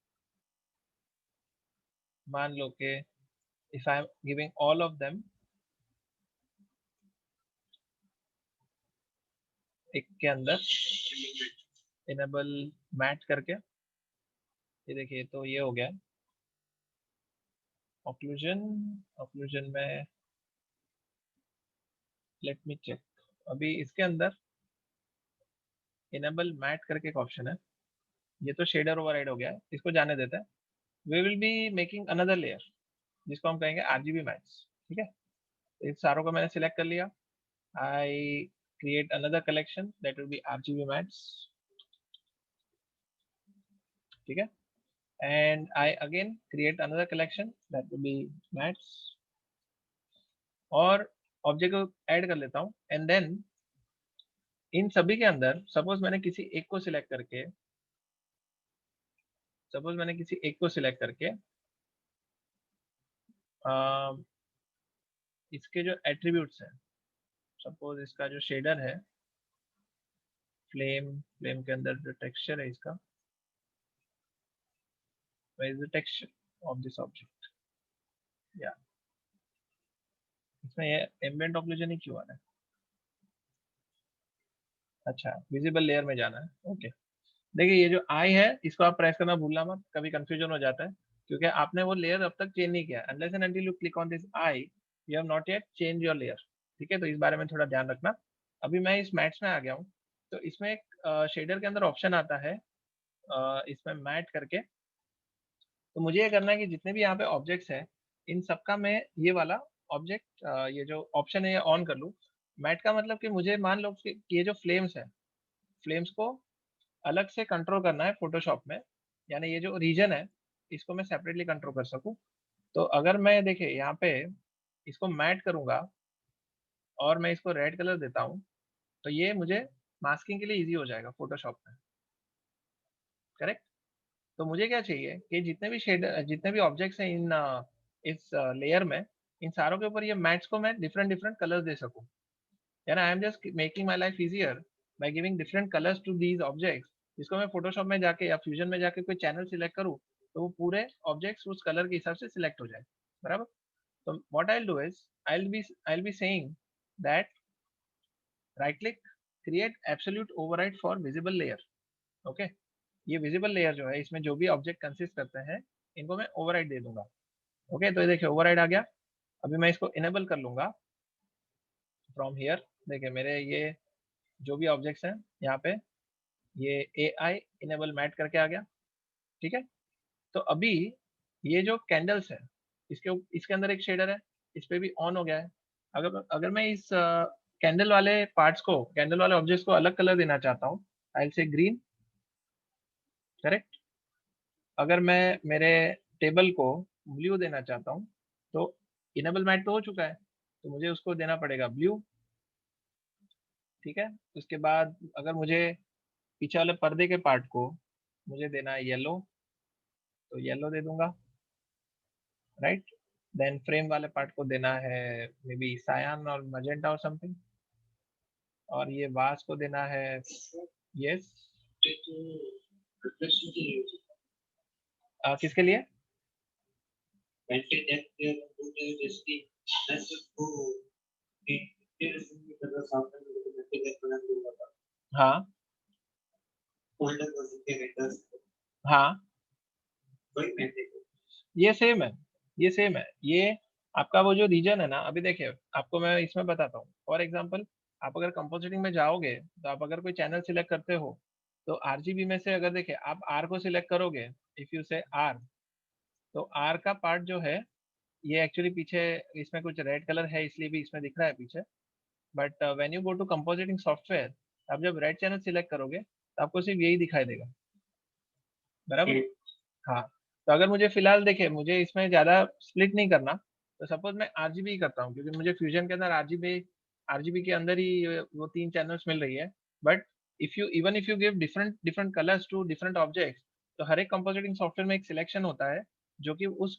मान लो कि if I am giving all of them एक के अंदर इनेबल मैट करके, ये देखिए तो ये हो गया ऑक्लूजन। ऑक्लूजन में लेट मी चेक, अभी इसके अंदर इनेबल मैट करके एक ऑप्शन है। ये तो शेडर ओवरराइड हो गया है, इसको जाने देते हैं। We will be making another layer जिसको हम कहेंगे आरजीबी मैट्स। ठीक है, इस सारों को मैंने सिलेक्ट कर लिया। I create another collection that will B RGB mats. ठीक है, and I again create another collection that will B mats, और ऑब्जेक्ट को ऐड कर लेता हूँ। एंड देन इन सभी के अंदर सपोज मैंने किसी एक को सिलेक्ट करके इसके जो एट्रीब्यूट्स हैं, सपोज इसका जो शेडर है फ्लेम के अंदर जो टेक्सचर है इसका, where is the texture of this object, या इसमें ये एम्बिएंट ऑक्लूजन ही क्यों आ रहा है? अच्छा, विजिबल लेयर में जाना है। ओके, देखिए ये जो आई है इसको आप प्रेस करना भूलना मत, कभी कंफ्यूजन हो जाता है क्योंकि आपने वो लेयर अब तक चेंज नहीं किया। Unless and until you click on this I you have not yet change your layer. ठीक है, तो इस बारे में थोड़ा ध्यान रखना। अभी मैं इस मैट्स में आ गया हूँ, तो इसमें एक शेडर के अंदर ऑप्शन आता है इसमें मैट करके। तो मुझे ये करना है कि जितने भी यहाँ पे ऑब्जेक्ट्स हैं इन सबका मैं ये वाला ऑब्जेक्ट ये जो ऑप्शन है ये ऑन कर लूँ। मैट का मतलब कि मुझे मान लो कि ये जो फ्लेम्स है, फ्लेम्स को अलग से कंट्रोल करना है फोटोशॉप में, यानी ये जो रीजन है इसको मैं सेपरेटली कंट्रोल कर सकूं। तो अगर मैं देखिए यहाँ पे इसको मैट करूंगा और मैं इसको रेड कलर देता हूँ, तो ये मुझे मास्किंग के लिए इजी हो जाएगा फोटोशॉप में। करेक्ट। तो मुझे क्या चाहिए कि जितने भी ऑब्जेक्ट्स हैं इस लेयर में, इन सारों के ऊपर ये मैट्स को मैं डिफरेंट डिफरेंट कलर्स दे सकूं। यानी I am just making my life easier by giving different colours to these objects. इसको मैं फोटोशॉप में जाके या फ्यूजन में जाके कोई चैनल सिलेक्ट करूँ तो वो पूरे ऑब्जेक्ट्स उस कलर के हिसाब से सिलेक्ट हो जाए। बराबर। तो what I will do is I will be saying that right click create absolute override for visible layer. Okay, ये विजिबल लेयर जो है इसमें जो भी ऑब्जेक्ट कंसिस्ट करते हैं इनको मैं ओवरराइड दे दूंगा। ओके, तो ये देखिए ओवरराइड आ गया। अभी मैं इसको इनेबल कर लूंगा फ्रॉम हियर। देखिए मेरे ये जो भी ऑब्जेक्ट्स हैं यहाँ पे ये AI इनेबल मैट करके आ गया। ठीक है, तो अभी ये जो कैंडल्स है इसके अंदर एक शेडर है, इस पे भी ऑन हो गया है। अगर अगर मैं इस कैंडल वाले ऑब्जेक्ट्स को अलग कलर देना चाहता हूँ, I will say green. Correct. अगर मैं मेरे टेबल को ब्लू देना चाहता हूँ तो इनेबल मैट तो हो चुका है, तो मुझे उसको देना पड़ेगा ब्लू। ठीक है, उसके बाद अगर मुझे पीछे वाले पर्दे के पार्ट को मुझे देना है येलो, तो येलो दे दूंगा, राइट। देन फ्रेम वाले पार्ट को देना है मे बी सायान और मजेंटा और समथिंग, और ये वास को देना है यस। किसके लिए? हाँ हाँ, ये सेम है, ये सेम है। ये आपका वो जो रीजन है ना, अभी देखिए आपको मैं इसमें बताता हूँ। फॉर एग्जांपल, आप अगर कंपोजिटिंग में जाओगे तो आप अगर कोई चैनल सिलेक्ट करते हो तो आरजीबी में से अगर देखिए आप आर को सिलेक्ट करोगे, इफ यू से आर, तो आर का पार्ट जो है ये एक्चुअली पीछे इसमें कुछ रेड कलर है इसलिए भी इसमें दिख रहा है पीछे, but when you go to compositing software, आप जब रेड चैनल सिलेक्ट करोगे तो आपको सिर्फ यही दिखाई देगा, बराबर। हाँ, तो अगर मुझे फिलहाल देखे मुझे इसमें ज्यादा स्प्लिट नहीं करना, तो सपोज मैं आरजीबी ही करता हूँ क्योंकि मुझे फ्यूजन के अंदर आरजीबी आरजीबी के अंदर ही वो 3 चैनल्स मिल रही है। But if you give different different colours to different objects, तो हर एक कंपोजिटिंग सॉफ्टवेयर में एक सिलेक्शन होता है जो कि उस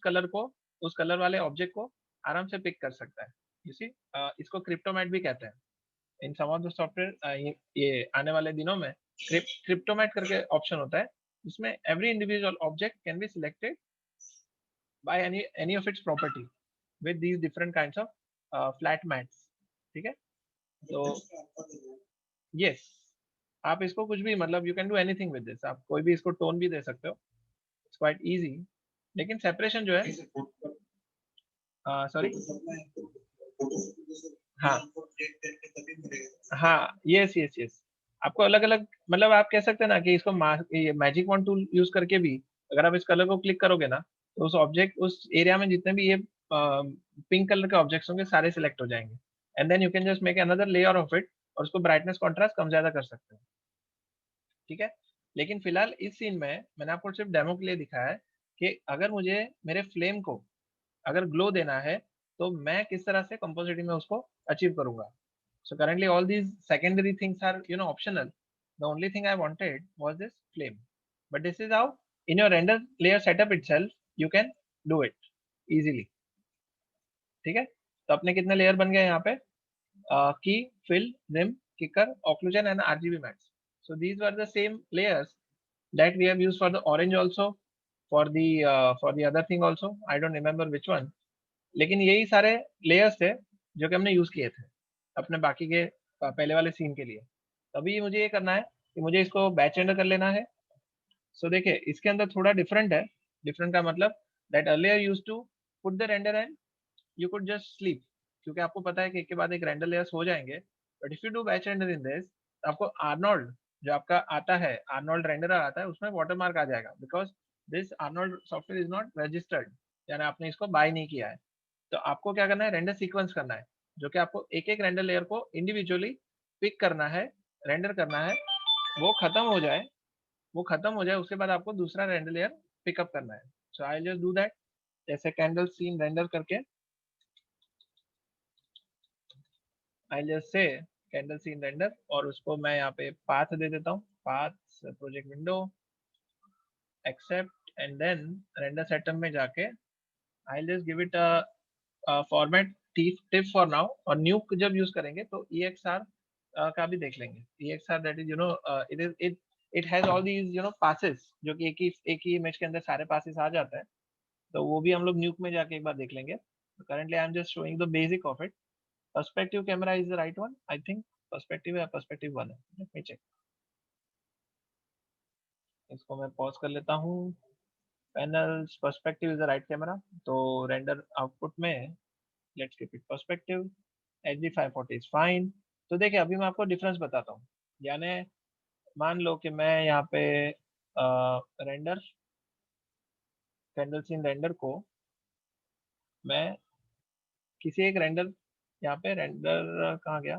कलर वाले ऑब्जेक्ट को आराम से पिक कर सकता है। यू सी, इसको क्रिप्टोमैट भी कहते हैं इन सम ऑफ द सॉफ्टवेयर। ये आने वाले दिनों में क्रिप्टोमैट करके ऑप्शन होता है जिसमें every individual object can be selected by any of its property with these different kinds of flat mats. ठीक है, तो यस, आप इसको कुछ भी मतलब you can do anything with this, आप कोई भी इसको टोन भी दे सकते हो, इट्स क्वाइट इजी। लेकिन सेपरेशन जो है, सॉरी, हाँ हाँ, यस यस यस, आपको अलग अलग मतलब आप कह सकते हैं ना कि इसको ये मैजिक वॉन्ड टूल यूज करके भी अगर आप इस कलर को क्लिक करोगे ना, तो उस ऑब्जेक्ट उस एरिया में जितने भी ये पिंक कलर के ऑब्जेक्ट्स होंगे सारे सिलेक्ट हो जाएंगे, and then you can just make another layer of it और उसको ब्राइटनेस कॉन्ट्रास्ट कम ज्यादा कर सकते हैं। ठीक है, लेकिन फिलहाल इस सीन में मैंने आपको सिर्फ डेमो के लिए दिखाया है कि अगर मुझे मेरे फ्लेम को अगर ग्लो देना है तो मैं किस तरह से कंपोजिटिंग में उसको अचीव करूंगा। So currently all these secondary things are optional. The only thing I wanted was this flame. But this is how in your render layer setup itself you can do it easily. ठीक है, तो अपने कितने लेयर बन गए यहाँ पे? की, fill, rim, kicker, occlusion and RGB mattes. So these were the same layers that we have used for the orange also, for the other thing also. I don't remember which one. लेकिन यही सारे लेयर्स थे जो कि हमने यूज किए थे अपने बाकी के पहले वाले सीन के लिए। तभी मुझे ये करना है कि मुझे इसको बैच रेंडर कर लेना है। सो देखिए इसके अंदर थोड़ा डिफरेंट है। डिफरेंट का मतलब that earlier used to put the render and you could just sleep, क्योंकि आपको पता है कि एक के बाद एक रेंडर लेयर्स हो जाएंगे। But if you do batch render in this, आपको आर्नोल्ड जो आपका आता है, आर्नोल्ड रेंडर आता है, उसमें वाटरमार्क आ जाएगा because this Arnold software is not registered, यानी आपने इसको बाय नहीं किया है। तो आपको क्या करना है, रेंडर सीक्वेंस करना है, जो कि आपको एक एक रेंडर लेयर को इंडिविजुअली पिक करना है, रेंडर करना है। वो खत्म हो जाए, वो खत्म हो जाए उसके बाद आपको दूसरा रेंडर लेयर पिकअप करना है। So I just do that, जैसे कैंडल सीन रेंडर करके I just say candle scene render, और उसको मैं यहाँ पे पाथ दे देता हूँ, path project window accept, and then render setup में जाके I just give it format tip for now. और न्यू जब यूज करेंगे तो EXR का भी देख लेंगे। EXR that is it has all these passes, जो कि एक ही इमेज के अंदर सारे पासेस आ जाते हैं, तो वो भी हम लोग न्यूक में जाके एक बार देख लेंगे। Currently I am just showing the basic of it. Perspective camera is the right one I think, perspective या पर्सपेक्टिव वन है, लेट मी चेक। इसको मैं पॉज कर लेता हूँ। Panels perspective is the right camera, तो रेंडर आउटपुट में let's keep it perspective, HD 540 is fine. तो देखिए अभी मैं आपको डिफरेंस बताता हूँ। यानी मान लो कि मैं यहाँ पे रेंडर कैंडल सीन रेंडर को मैं किसी एक रेंडर, यहाँ पे रेंडर कहाँ गया,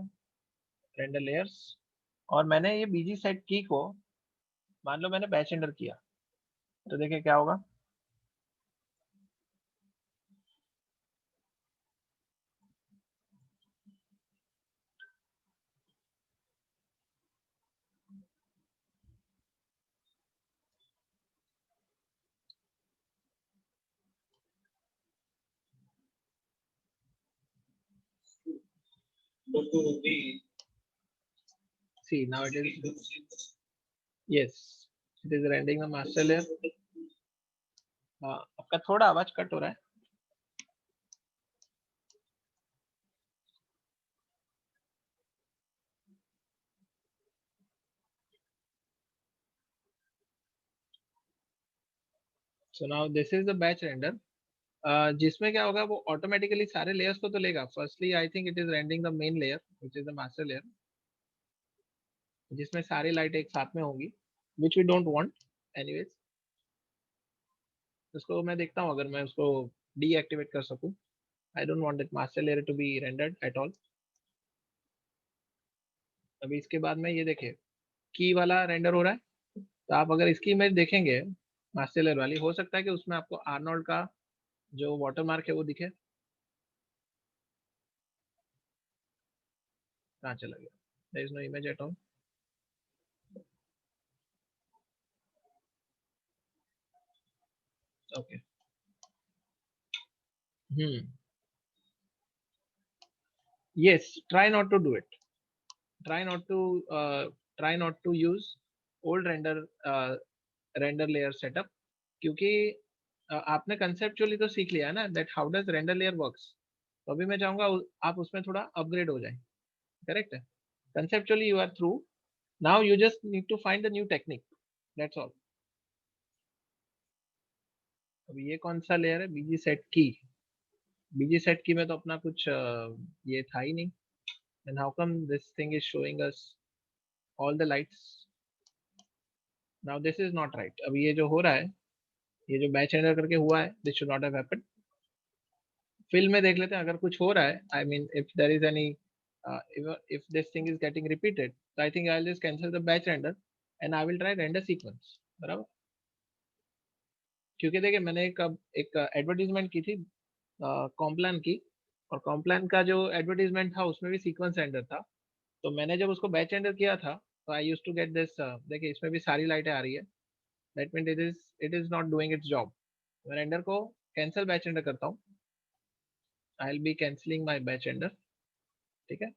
रेंडर लेयर्स, और मैंने ये BG सेट की को मान लो मैंने बैच रेंडर किया। तो देखिए क्या होगा। See, now it is, yes, it is rendering the master layer. हाँ, आपका थोड़ा आवाज कट हो रहा है। So now this is the batch render, जिसमें क्या होगा, वो ऑटोमेटिकली सारे लेयर्स को तो लेगा। Firstly I think it is rendering the main layer which is the master layer, जिसमें सारी लाइट एक साथ में होंगी, which we don't want anyways. उसको मैं देखता हूँ अगर मैं उसको डीएक्टिवेट कर सकूँ। I don't want that master layer to be rendered at all. अभी इसके बाद में ये देखिए की वाला रेंडर हो रहा है, तो आप अगर इसकी इमेज देखेंगे मास्टर लेयर वाली, हो सकता है कि उसमें आपको आर्नोल्ड का जो वाटरमार्क है वो दिखे। कहाँ चला गया? There is no image at all. Okay. Yes, try not to do it. Try not to use old render layer setup, क्योंकि आपने conceptually तो सीख लिया है ना that how does render layer works। तो अभी मैं चाहूंगा आप उसमें थोड़ा upgrade हो जाए। करेक्ट है? Conceptually you are through, now you just need to find the new technique, that's all। अभी ये कौन सा लेयर है? बीजी सेट की। बीजी सेट की में तो अपना कुछ ये था ही नहीं। and how come this thing is showing us all the lights? now this is not right। अभी ये जो हो रहा है, ये जो बैच एंडर करके हुआ है, this should not have happened. Fill में देख लेते हैं अगर कुछ हो रहा है। I mean if there is any if this thing is getting repeated, so I think I'll just cancel the batch render and I will try render sequence। बराबर? क्योंकि देखिए मैंने एक एडवर्टीजमेंट की थी कॉम्प्लान की, और कॉम्प्लान का जो एडवर्टीजमेंट था उसमें भी सीक्वेंस रेंडर था। तो मैंने जब उसको बैच रेंडर किया था तो I used to get this. देखिए इसमें भी सारी लाइटें आ रही है, that mean it is not doing its job. मैं रेंडर को कैंसिल बैच रेंडर करता हूँ। I will be cancelling my batch render. ठीक है,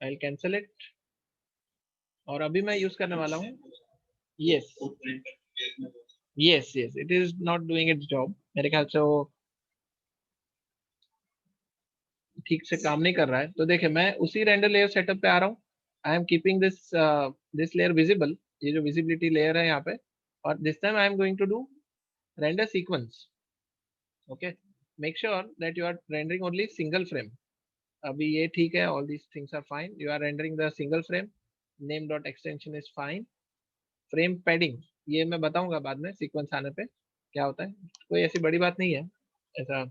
आई विल कैंसिल इट, और अभी मैं यूज करने वाला हूँ। Yes yes yes, it is not doing its job. मेरे ख्याल से वो ठीक से काम नहीं कर रहा है। तो देखिए मैं उसी रेंडर लेयर सेटअप पे आ रहा हूँ। I am keeping this layer visible, ये जो विजिबिलिटी लेयर है यहाँ पे, और this time I am going to do render sequence. Okay, make sure that you are rendering only single frame. अभी ये ठीक है, all these things are fine. You are rendering the single frame, name dot extension is fine. Frame padding ये मैं बताऊंगा बाद में सीक्वेंस आने पे क्या होता है, कोई ऐसी बड़ी बात नहीं है ऐसा,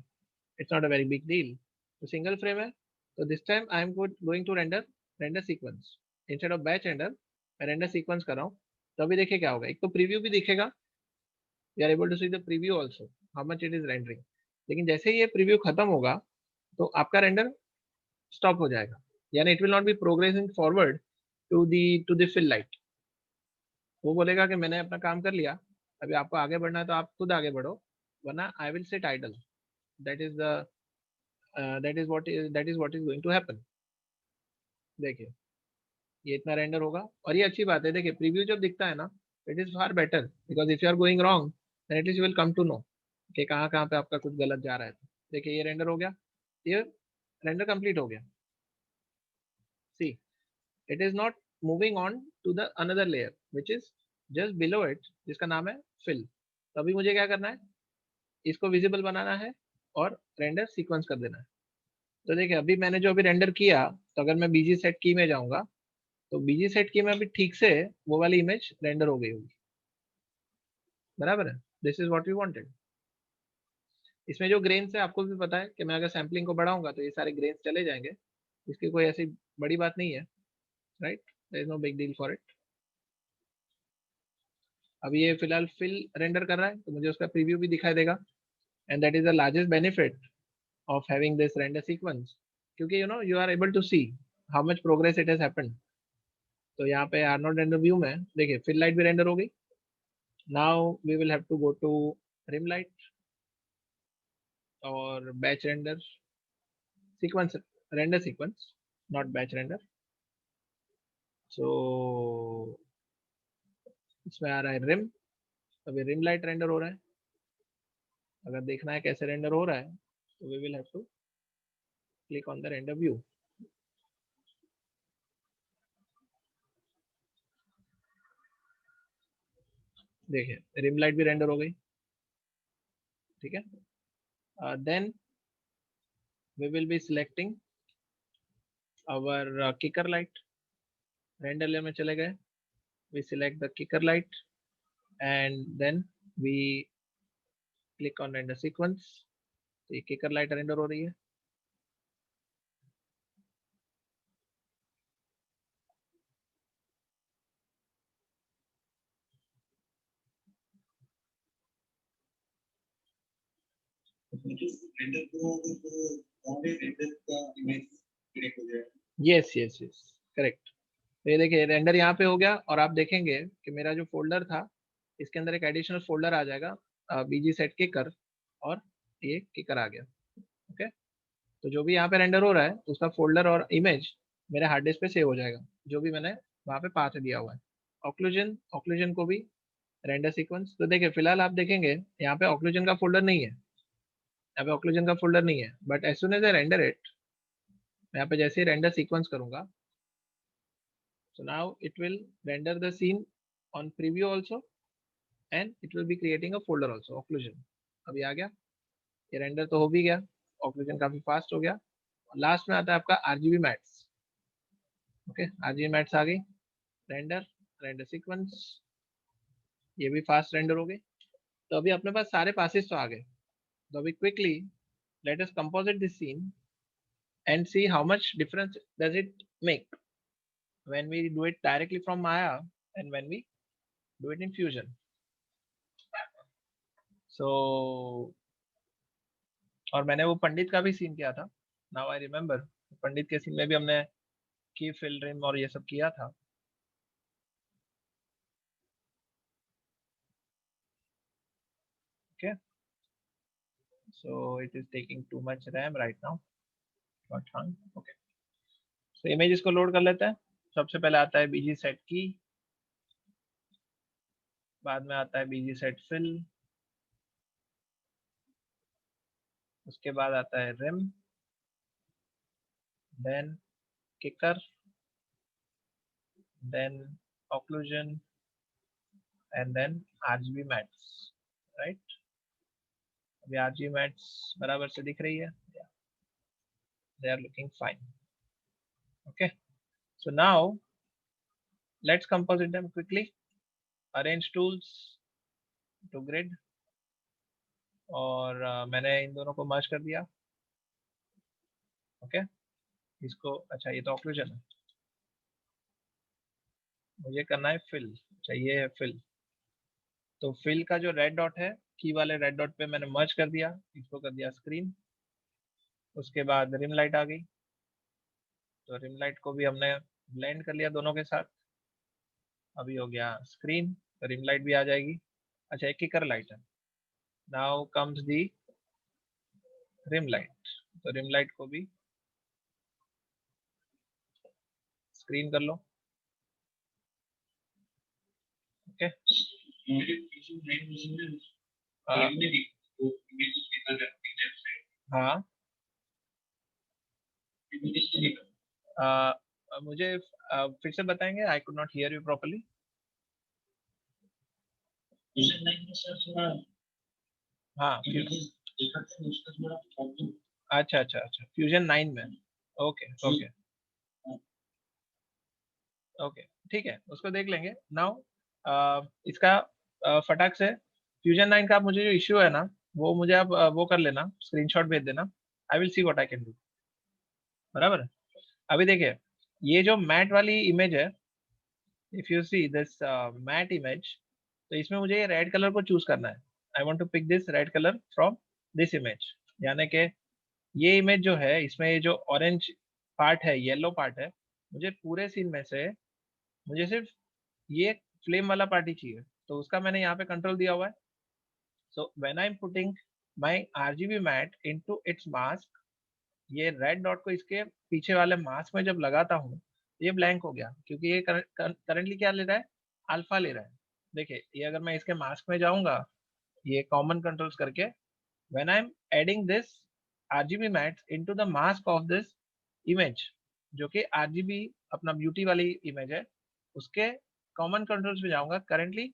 it's not a very big deal. तो सिंगल फ्रेम है, तो this time I am going to render sequence instead of batch render. मैं रेंडर सीक्वेंस कर रहा हूँ। तो अभी देखिए क्या होगा, एक तो प्रीव्यू भी दिखेगा, you are able to see the preview also how much it is rendering. लेकिन जैसे ही ये प्रीव्यू खत्म होगा तो आपका रेंडर स्टॉप हो जाएगा, यानी it will not be progressing forward to the fill light. वो बोलेगा कि मैंने अपना काम कर लिया, अभी आपको आगे बढ़ना है तो आप खुद आगे बढ़ो, वरना I will sit idle. That is the that is what is going to happen. देखिए ये इतना रेंडर होगा, और ये अच्छी बात है। देखिए प्रीव्यू जब दिखता है ना, it is far better, because if you are going wrong then at least you will come to know कि कहाँ कहाँ पे आपका कुछ गलत जा रहा है। देखिए ये रेंडर हो गया, ये रेंडर कंप्लीट हो गया। See, it is not moving on to the another layer which is just below it, जिसका नाम है फिल। तो अभी मुझे क्या करना है, इसको विजिबल बनाना है और रेंडर सीक्वेंस कर देना है। तो देखिए अभी मैंने जो अभी रेंडर किया, तो अगर मैं बीजी सेट की में जाऊंगा तो बीजी सेट की में अभी ठीक से वो वाली इमेज रेंडर हो गई होगी। बराबर है? This is what we wanted. इसमें जो ग्रेन्स है आपको भी पता है कि मैं अगर सैम्पलिंग को बढ़ाऊंगा तो ये सारे ग्रेन्स चले जाएंगे, इसकी कोई ऐसी बड़ी बात नहीं है, right? There is no big deal for it. अभी ये फिलहाल फिल रेंडर कर रहा है तो मुझे उसका प्रीव्यू भी दिखाई देगा, and that is the largest benefit of having this render sequence, क्योंकि you are able to see how much progress it has happened. तो यहाँ पे आर्नोल्ड रेंडर व्यू में देखिए फिल लाइट भी रेंडर हो गई। Now we will have to go to rim light और batch render sequence, render sequence, not batch render. So इसमें आ रहा है रिम, अभी रिम लाइट रेंडर हो रहा है। अगर देखना है कैसे रेंडर हो रहा है तो we will have to click on the render view. देखिए रिम लाइट भी रेंडर हो गई, ठीक है। Then we will be selecting our kicker light, render layer में चले गए, we select the kicker light and then we click on render sequence. तो ये किकर लाइट रेंडर हो रही है। Yes yes yes, correct. तो ये देखिए रेंडर यहाँ पे हो गया, और आप देखेंगे कि मेरा जो फोल्डर था इसके अंदर एक एडिशनल फोल्डर आ जाएगा बीजी सेट किकर, और ये किकर आ गया। ओके, तो जो भी यहाँ पे रेंडर हो रहा है उसका फोल्डर और इमेज मेरे हार्ड डिस्क पे सेव हो जाएगा, जो भी मैंने वहाँ पे पाथ दिया हुआ है। ऑक्लूजन, ऑक्लूजन को भी रेंडर सीक्वेंस, तो देखिए फिलहाल आप देखेंगे यहाँ पे ऑक्लूजन का फोल्डर नहीं है, यहाँ पे ऑक्लूजन का फोल्डर नहीं है, but as soon as I render it, यहाँ पे जैसे ही रेंडर सीक्वेंस करूंगा, so now it will render the scene on preview also and it will be creating a folder also occlusion। अभी आ गया, ये रेंडर तो हो भी गया, ऑक्लूजन काफी फास्ट हो गया। लास्ट में आता है आपका RGB mattes. Okay, RGB mattes आ गई, रेंडर, रेंडर सीक्वेंस, ये भी फास्ट रेंडर हो गई। तो अभी अपने पास सारे पासेस तो आ गए। तो अभी quickly let us composite this scene and see how much difference does it make when we do it directly from Maya and when we do it in Fusion। So और मैंने वो पंडित का भी सीन किया था, नाउ आई रिमेम्बर। पंडित के सीन में भी हमने की फिल रिम और ये सब किया था। Okay, so it is taking too much RAM right now, but हाँ ओके। सो इमेजेस को लोड कर लेते हैं। सबसे पहले आता है बीजी सेट की, बाद में आता है बीजी सेट फिल, उसके बाद आता है rim, then kicker, then occlusion and then RGB mattes, right. अभी आरजीबी मैट्स बराबर से दिख रही है, they are looking fine. Okay, so now let's composite them quickly। arrange tools to grid, और मैंने इन दोनों को मर्ज कर दिया। ओके, इसको, अच्छा ये तो ऑक्लूजन है, मुझे करना है फिल। चाहिए है फिल, तो फिल का जो रेड डॉट है, की वाले रेड डॉट पे मैंने मर्ज कर दिया, इसको कर दिया स्क्रीन। उसके बाद रिम लाइट आ गई, तो रिम लाइट को भी हमने ब्लेंड कर लिया दोनों के साथ। अभी हो गया स्क्रीन, तो रिम लाइट भी आ जाएगी। अच्छा, एक किकर लाइट है। Now comes the rim light, तो रिम लाइट को भी स्क्रीन कर लो। ओके, हाँ मुझे फिर से बताएंगे, I could not here you properly. हाँ अच्छा अच्छा अच्छा, फ्यूजन 9 में। ओके ओके ओके, ठीक है, उसको देख लेंगे। नाउ इसका फटाक से फ्यूजन 9 का आप मुझे जो इश्यू है ना, वो मुझे आप वो कर लेना, स्क्रीनशॉट भेज देना। I will see what I can do. बराबर है। अभी देखिए ये जो मैट वाली इमेज है, if you see this matte image, तो इसमें मुझे ये रेड कलर को चूज करना है। I want to pick this red colour from this image, यानी कि ये इमेज जो है इसमें ये जो ऑरेंज पार्ट है, येलो पार्ट है, मुझे पूरे सीन में से मुझे सिर्फ ये फ्लेम वाला पार्ट ही चाहिए। तो उसका मैंने यहाँ पे कंट्रोल दिया हुआ है। So when I am putting my RGB matte into its mask, ये रेड डॉट को इसके पीछे वाले मास्क में जब लगाता हूँ, ये ब्लैंक हो गया, क्योंकि ये करंटली क्या ले रहा है, अल्फा ले रहा है। देखिए ये अगर मैं इसके मास्क में जाऊंगा, ये कॉमन कंट्रोल्स करके, when I am adding this RGB mats into the mask of this image, जो कि आरजीबी अपना ब्यूटी वाली इमेज है, उसके कॉमन कंट्रोल्स में जाऊंगा, currently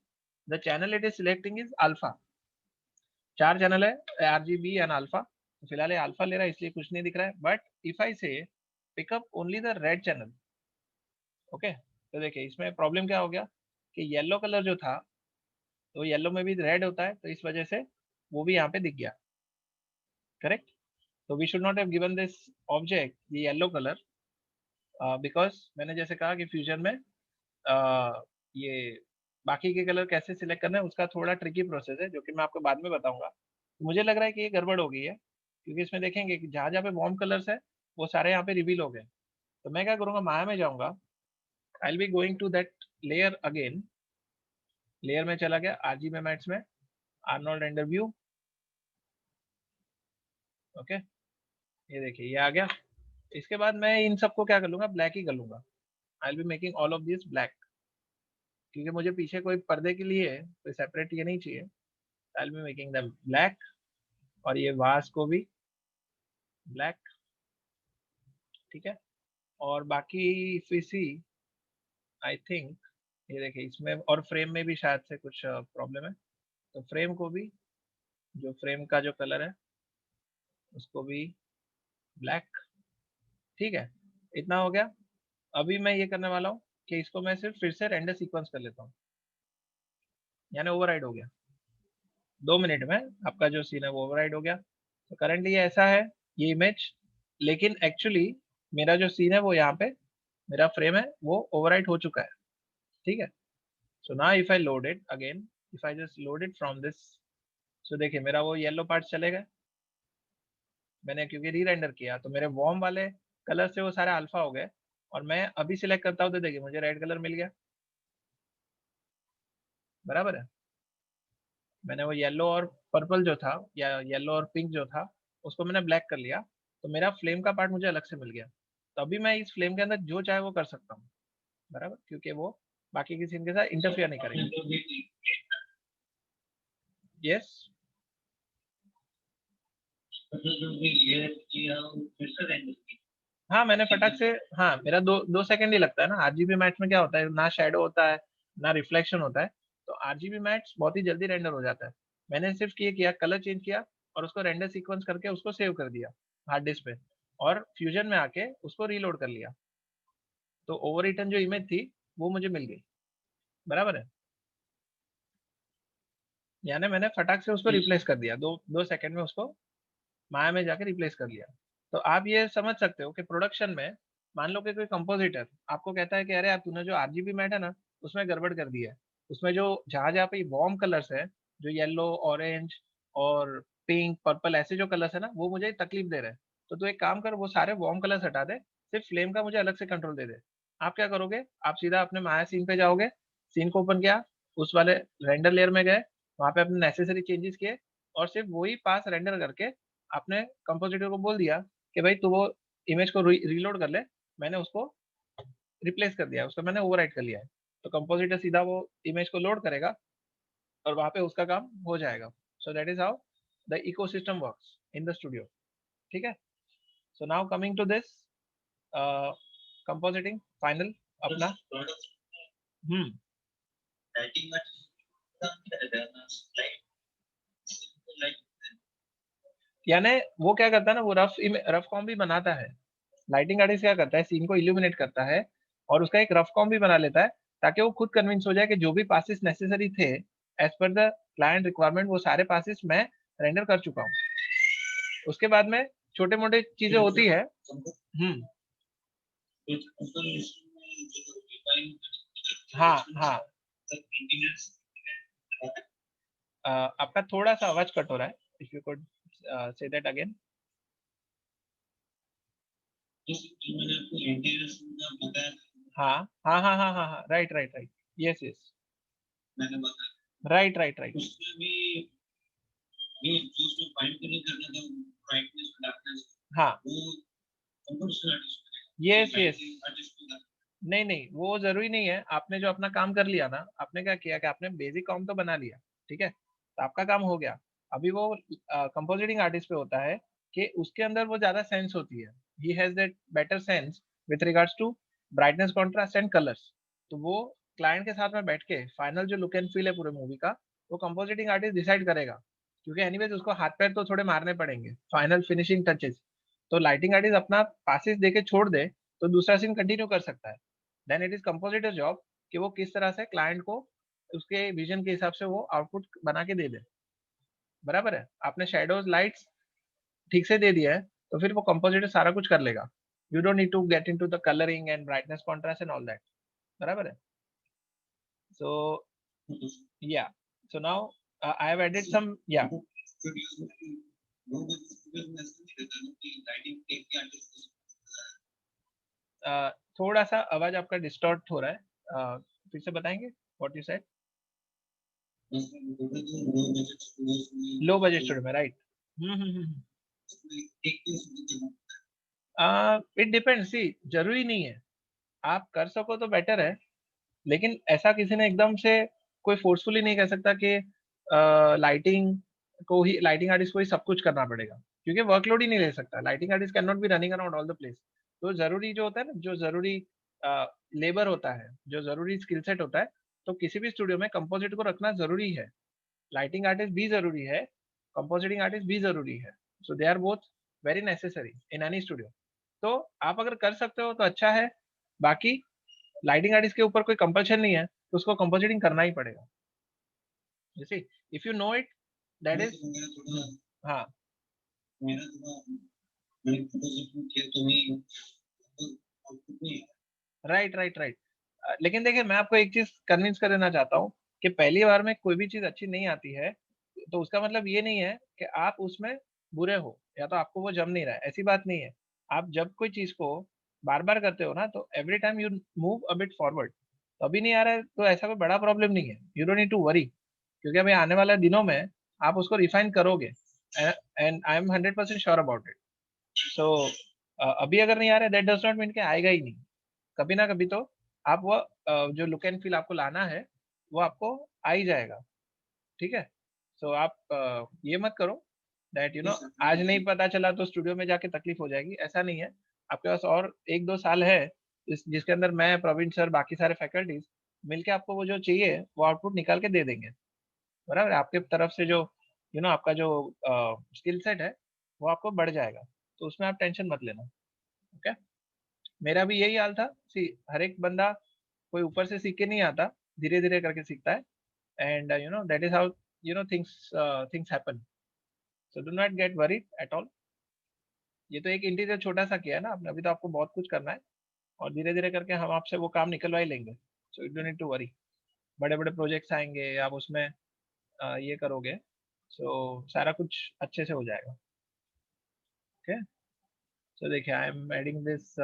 the channel it is selecting is alpha. 4 channel है, आरजीबी एंड अल्फा। तो फिलहाल ये अल्फा ले रहा है इसलिए कुछ नहीं दिख रहा है, बट इफ आई से pickup only the red channel, okay, तो देखिए इसमें प्रॉब्लम क्या हो गया कि येलो कलर जो था, तो येलो में भी रेड होता है, तो इस वजह से वो भी यहाँ पे दिख गया। करेक्ट। तो we should not have given this object ये येलो कलर, बिकॉज मैंने जैसे कहा कि फ्यूजन में ये बाकी के कलर कैसे सिलेक्ट करना है उसका थोड़ा ट्रिकी प्रोसेस है, जो कि मैं आपको बाद में बताऊंगा। तो मुझे लग रहा है कि ये गड़बड़ हो गई है, क्योंकि इसमें देखेंगे कि जहाँ जहाँ पे वार्म कलर्स है वो सारे यहाँ पे रिवील हो गए। तो मैं क्या करूंगा, माया में जाऊंगा, I will be going to that layer again. Layer में चला गया, आरजीबी मैट्स में, आर्नोल्ड रेंडर व्यू, ओके, ये देखिए ये आ गया। इसके बाद मैं इन सबको क्या कर लूंगा, ब्लैक ही कर लूंगा। आई will be making all of this black, क्योंकि मुझे पीछे कोई पर्दे के लिए कोई सेपरेट ये नहीं चाहिए। आई will be making them black, और ये वास को भी ब्लैक, ठीक है। और बाकी सी आई थिंक, ये देखिए इसमें और फ्रेम में भी शायद से कुछ प्रॉब्लम है, तो फ्रेम को भी, जो फ्रेम का जो कलर है उसको भी ब्लैक, ठीक है। इतना हो गया। अभी मैं ये करने वाला हूँ कि इसको मैं सिर्फ फिर से रेंडर सीक्वेंस कर लेता हूँ, यानी ओवरराइड हो गया। 2 मिनट में आपका जो सीन है वो ओवरराइड हो गया। तो करंटली ये ऐसा है ये इमेज, लेकिन एक्चुअली मेरा जो सीन है वो यहाँ पे मेरा फ्रेम है वो ओवरराइड हो चुका है, ठीक है। So now if I load it again, if I just load it from this, so देखिए मेरा वो येलो पार्ट चले गए। मैंने क्योंकि री रेंडर किया तो मेरे वॉर्म वाले कलर से वो सारे अल्फा हो गए, और मैं अभी सिलेक्ट करता हूँ तो देखिए मुझे रेड कलर मिल गया, बराबर है। मैंने वो येलो और पर्पल जो था, या येलो और पिंक जो था, उसको मैंने ब्लैक कर लिया, तो मेरा फ्लेम का पार्ट मुझे अलग से मिल गया। तो अभी मैं इस फ्लेम के अंदर जो चाहे वो कर सकता हूँ, बराबर, क्योंकि वो बाकी किसी के साथ इंटरफेयर नहीं करेंगे। यस, हाँ मैंने फटाक से, हाँ मेरा 2 सेकंड ही लगता है ना। आरजीबी मैट्स में क्या होता है, ना शेडो होता है ना रिफ्लेक्शन होता है, तो आरजीबी मैट्स बहुत ही जल्दी रेंडर हो जाता है। मैंने सिर्फ ये किया, कलर चेंज किया और उसको रेंडर सीक्वेंस करके उसको सेव कर दिया हार्ड डिस्क पे, और फ्यूजन में आके उसको रीलोड कर लिया। तो ओवर रिटर्न जो इमेज थी वो मुझे मिल गई, बराबर है। यानी मैंने फटाक से उसको रिप्लेस कर दिया, 2 सेकंड में उसको माया में जाके रिप्लेस कर लिया। तो आप ये समझ सकते हो कि प्रोडक्शन में मान लो कि कोई कंपोजिटर आपको कहता है कि अरे यार तूने जो आरजीबी मैट है ना उसमें गड़बड़ कर दी है, उसमें जो जहाँ जहाँ पे वार्म कलर्स है, जो येलो ऑरेंज और पिंक पर्पल ऐसे जो कलर्स है ना वो मुझे तकलीफ दे रहे हैं, तो तू एक काम कर, वो सारे वार्म कलर्स हटा दे, सिर्फ फ्लेम का मुझे अलग से कंट्रोल दे दे। आप क्या करोगे, आप सीधा अपने माया सीन पे जाओगे, सीन को ओपन किया, उस वाले रेंडर लेयर में गए, वहां पे अपने नेसेसरी चेंजेस किए, और सिर्फ वही पास रेंडर करके आपने कंपोजिटर को बोल दिया कि भाई तू वो इमेज को रीलोड कर ले। मैंने उसको रिप्लेस कर दिया, उसको मैंने ओवरराइट कर लिया है। तो कंपोजिटर सीधा वो इमेज को लोड करेगा और वहां पे उसका काम हो जाएगा। So that is how the ecosystem works in the studio, ठीक है। So now coming to this compositing final अपना। हम्म, यानी वो क्या करता है ना, वो रफ कॉम भी बनाता है। लाइटिंग आर्टिस्ट क्या करता है, सीन को इल्यूमिनेट करता है और उसका एक रफ कॉम भी बना लेता है, ताकि वो खुद कन्विंस हो जाए कि जो भी पासिस नेसेसरी थे as per the client requirement, वो सारे पासिस मैं रेंडर कर चुका हूँ। उसके बाद में छोटे मोटे चीजें होती है। हाँ हाँ, आपका थोड़ा सा आवाज कट हो रहा है, if you could say that again. मैंने आपको इंटीरियर्स का बताया। हाँ हाँ हाँ हाँ हाँ हाँ, right right right, yes yes, मैंने बताया, राइट राइट राइट। उसमें भी जो उसमें फाइन ट्यूनिंग करना था, ब्राइटनेस डार्कनेस, हाँ वो कंपोजिशन आर्टिस्ट, यस यस, नहीं नहीं वो जरूरी नहीं है। आपने जो अपना काम कर लिया ना, आपने क्या किया कि आपने बेसिक काम तो बना लिया, ठीक है, तो आपका काम हो गया। अभी वो कंपोजिटिंग आर्टिस्ट पे होता है कि उसके अंदर वो ज्यादा सेंस होती है, he has that better sense with regards to brightness, contrast and colours. तो वो क्लाइंट के साथ में बैठ के फाइनल जो लुक एंड फील है पूरे मूवी का, वो कंपोजिटिंग आर्टिस्ट डिसाइड करेगा, क्योंकि एनीवेज उसको हाथ पैर तो थोड़े मारने पड़ेंगे, फाइनल फिनिशिंग टचेस। तो लाइटिंग आर्टिस्ट अपना पासिस देके छोड़ दे तो दूसरा सीन कंटिन्यू कर सकता है। Then it is compositor job कि वो किस तरह से क्लाइंट को उसके विजन के हिसाब से वो आउटपुट बना के दे दे। बराबर है, आपने शेडोज लाइट्स ठीक से दे दिया है, तो फिर वो कंपोजिटर सारा कुछ कर लेगा। You don't need to get into the colouring and brightness, contrast and all that. बराबर है। So yeah, so now I have added some, या थोड़ा सा आवाज आपका डिस्टॉर्ट हो रहा है, फिर से बताएंगे what you said. Low budget studio में, राइट। इट डिपेंड्स, सी जरूरी नहीं है, आप कर सको तो बेटर है, लेकिन ऐसा किसी ने एकदम से कोई फोर्सफुली नहीं कह सकता कि लाइटिंग को ही, लाइटिंग आर्टिस्ट को ही सब कुछ करना पड़ेगा, क्योंकि वर्कलोड ही नहीं ले सकता। Lighting artist can not be running around all the place. तो जरूरी जो होता है ना, जो जरूरी लेबर होता है, जो जरूरी स्किल सेट होता है, तो किसी भी स्टूडियो में कंपोजिट को रखना जरूरी है। लाइटिंग आर्टिस्ट भी जरूरी है, कंपोजिटिंग आर्टिस्ट भी जरूरी है। So they are both very necessary in any studio. तो आप अगर कर सकते हो तो अच्छा है, बाकी लाइटिंग आर्टिस्ट के ऊपर कोई कंपल्शन नहीं है, तो उसको कंपोजिटिंग करना ही पड़ेगा। You see, if you know it, that is, हाँ, राइट राइट राइट। लेकिन देखिए, मैं आपको एक चीज कन्विंस कर देना चाहता हूँ कि पहली बार में कोई भी चीज अच्छी नहीं आती है, तो उसका मतलब ये नहीं है कि आप उसमें बुरे हो या तो आपको वो जम नहीं रहा है, ऐसी बात नहीं है। आप जब कोई चीज को बार बार करते हो ना, तो every time you move a bit forward. तो अभी नहीं आ रहा है तो ऐसा कोई बड़ा प्रॉब्लम नहीं है, you don't need to worry, क्योंकि अभी आने वाले दिनों में आप उसको रिफाइन करोगे, and I am 100% sure about it. So अभी अगर नहीं आ रहा है, दैट डज नॉट मीन कि आएगा ही नहीं। कभी ना कभी तो आप वो जो लुक एंड फील आपको लाना है, वो आपको आ ही जाएगा, ठीक है। सो आप ये मत करो दैट आज नहीं पता चला तो स्टूडियो में जाके तकलीफ हो जाएगी, ऐसा नहीं है। आपके पास और 1-2 साल है, जिसके अंदर मैं, प्रवीण सर, बाकी सारे फैकल्टीज मिलके आपको वो जो चाहिए वो आउटपुट निकाल के दे देंगे। बराबर है, आपके तरफ से जो आपका जो स्किल सेट है वो आपको बढ़ जाएगा, तो उसमें आप टेंशन मत लेना। ओके, मेरा भी यही हाल था। सी, हर एक बंदा कोई ऊपर से सीख के नहीं आता, धीरे धीरे करके सीखता है, and that is how things things happen. So do not gate worried at all. ये तो एक इंटीरियर छोटा सा किया है ना आपने, अभी तो आपको बहुत कुछ करना है, और धीरे धीरे करके हम आपसे वो काम निकलवा ही लेंगे। So you don't need to worry. बड़े बड़े प्रोजेक्ट्स आएंगे, आप उसमें ये करोगे, सो सारा कुछ अच्छे से हो जाएगा। ओके, सो देखिए, I am adding this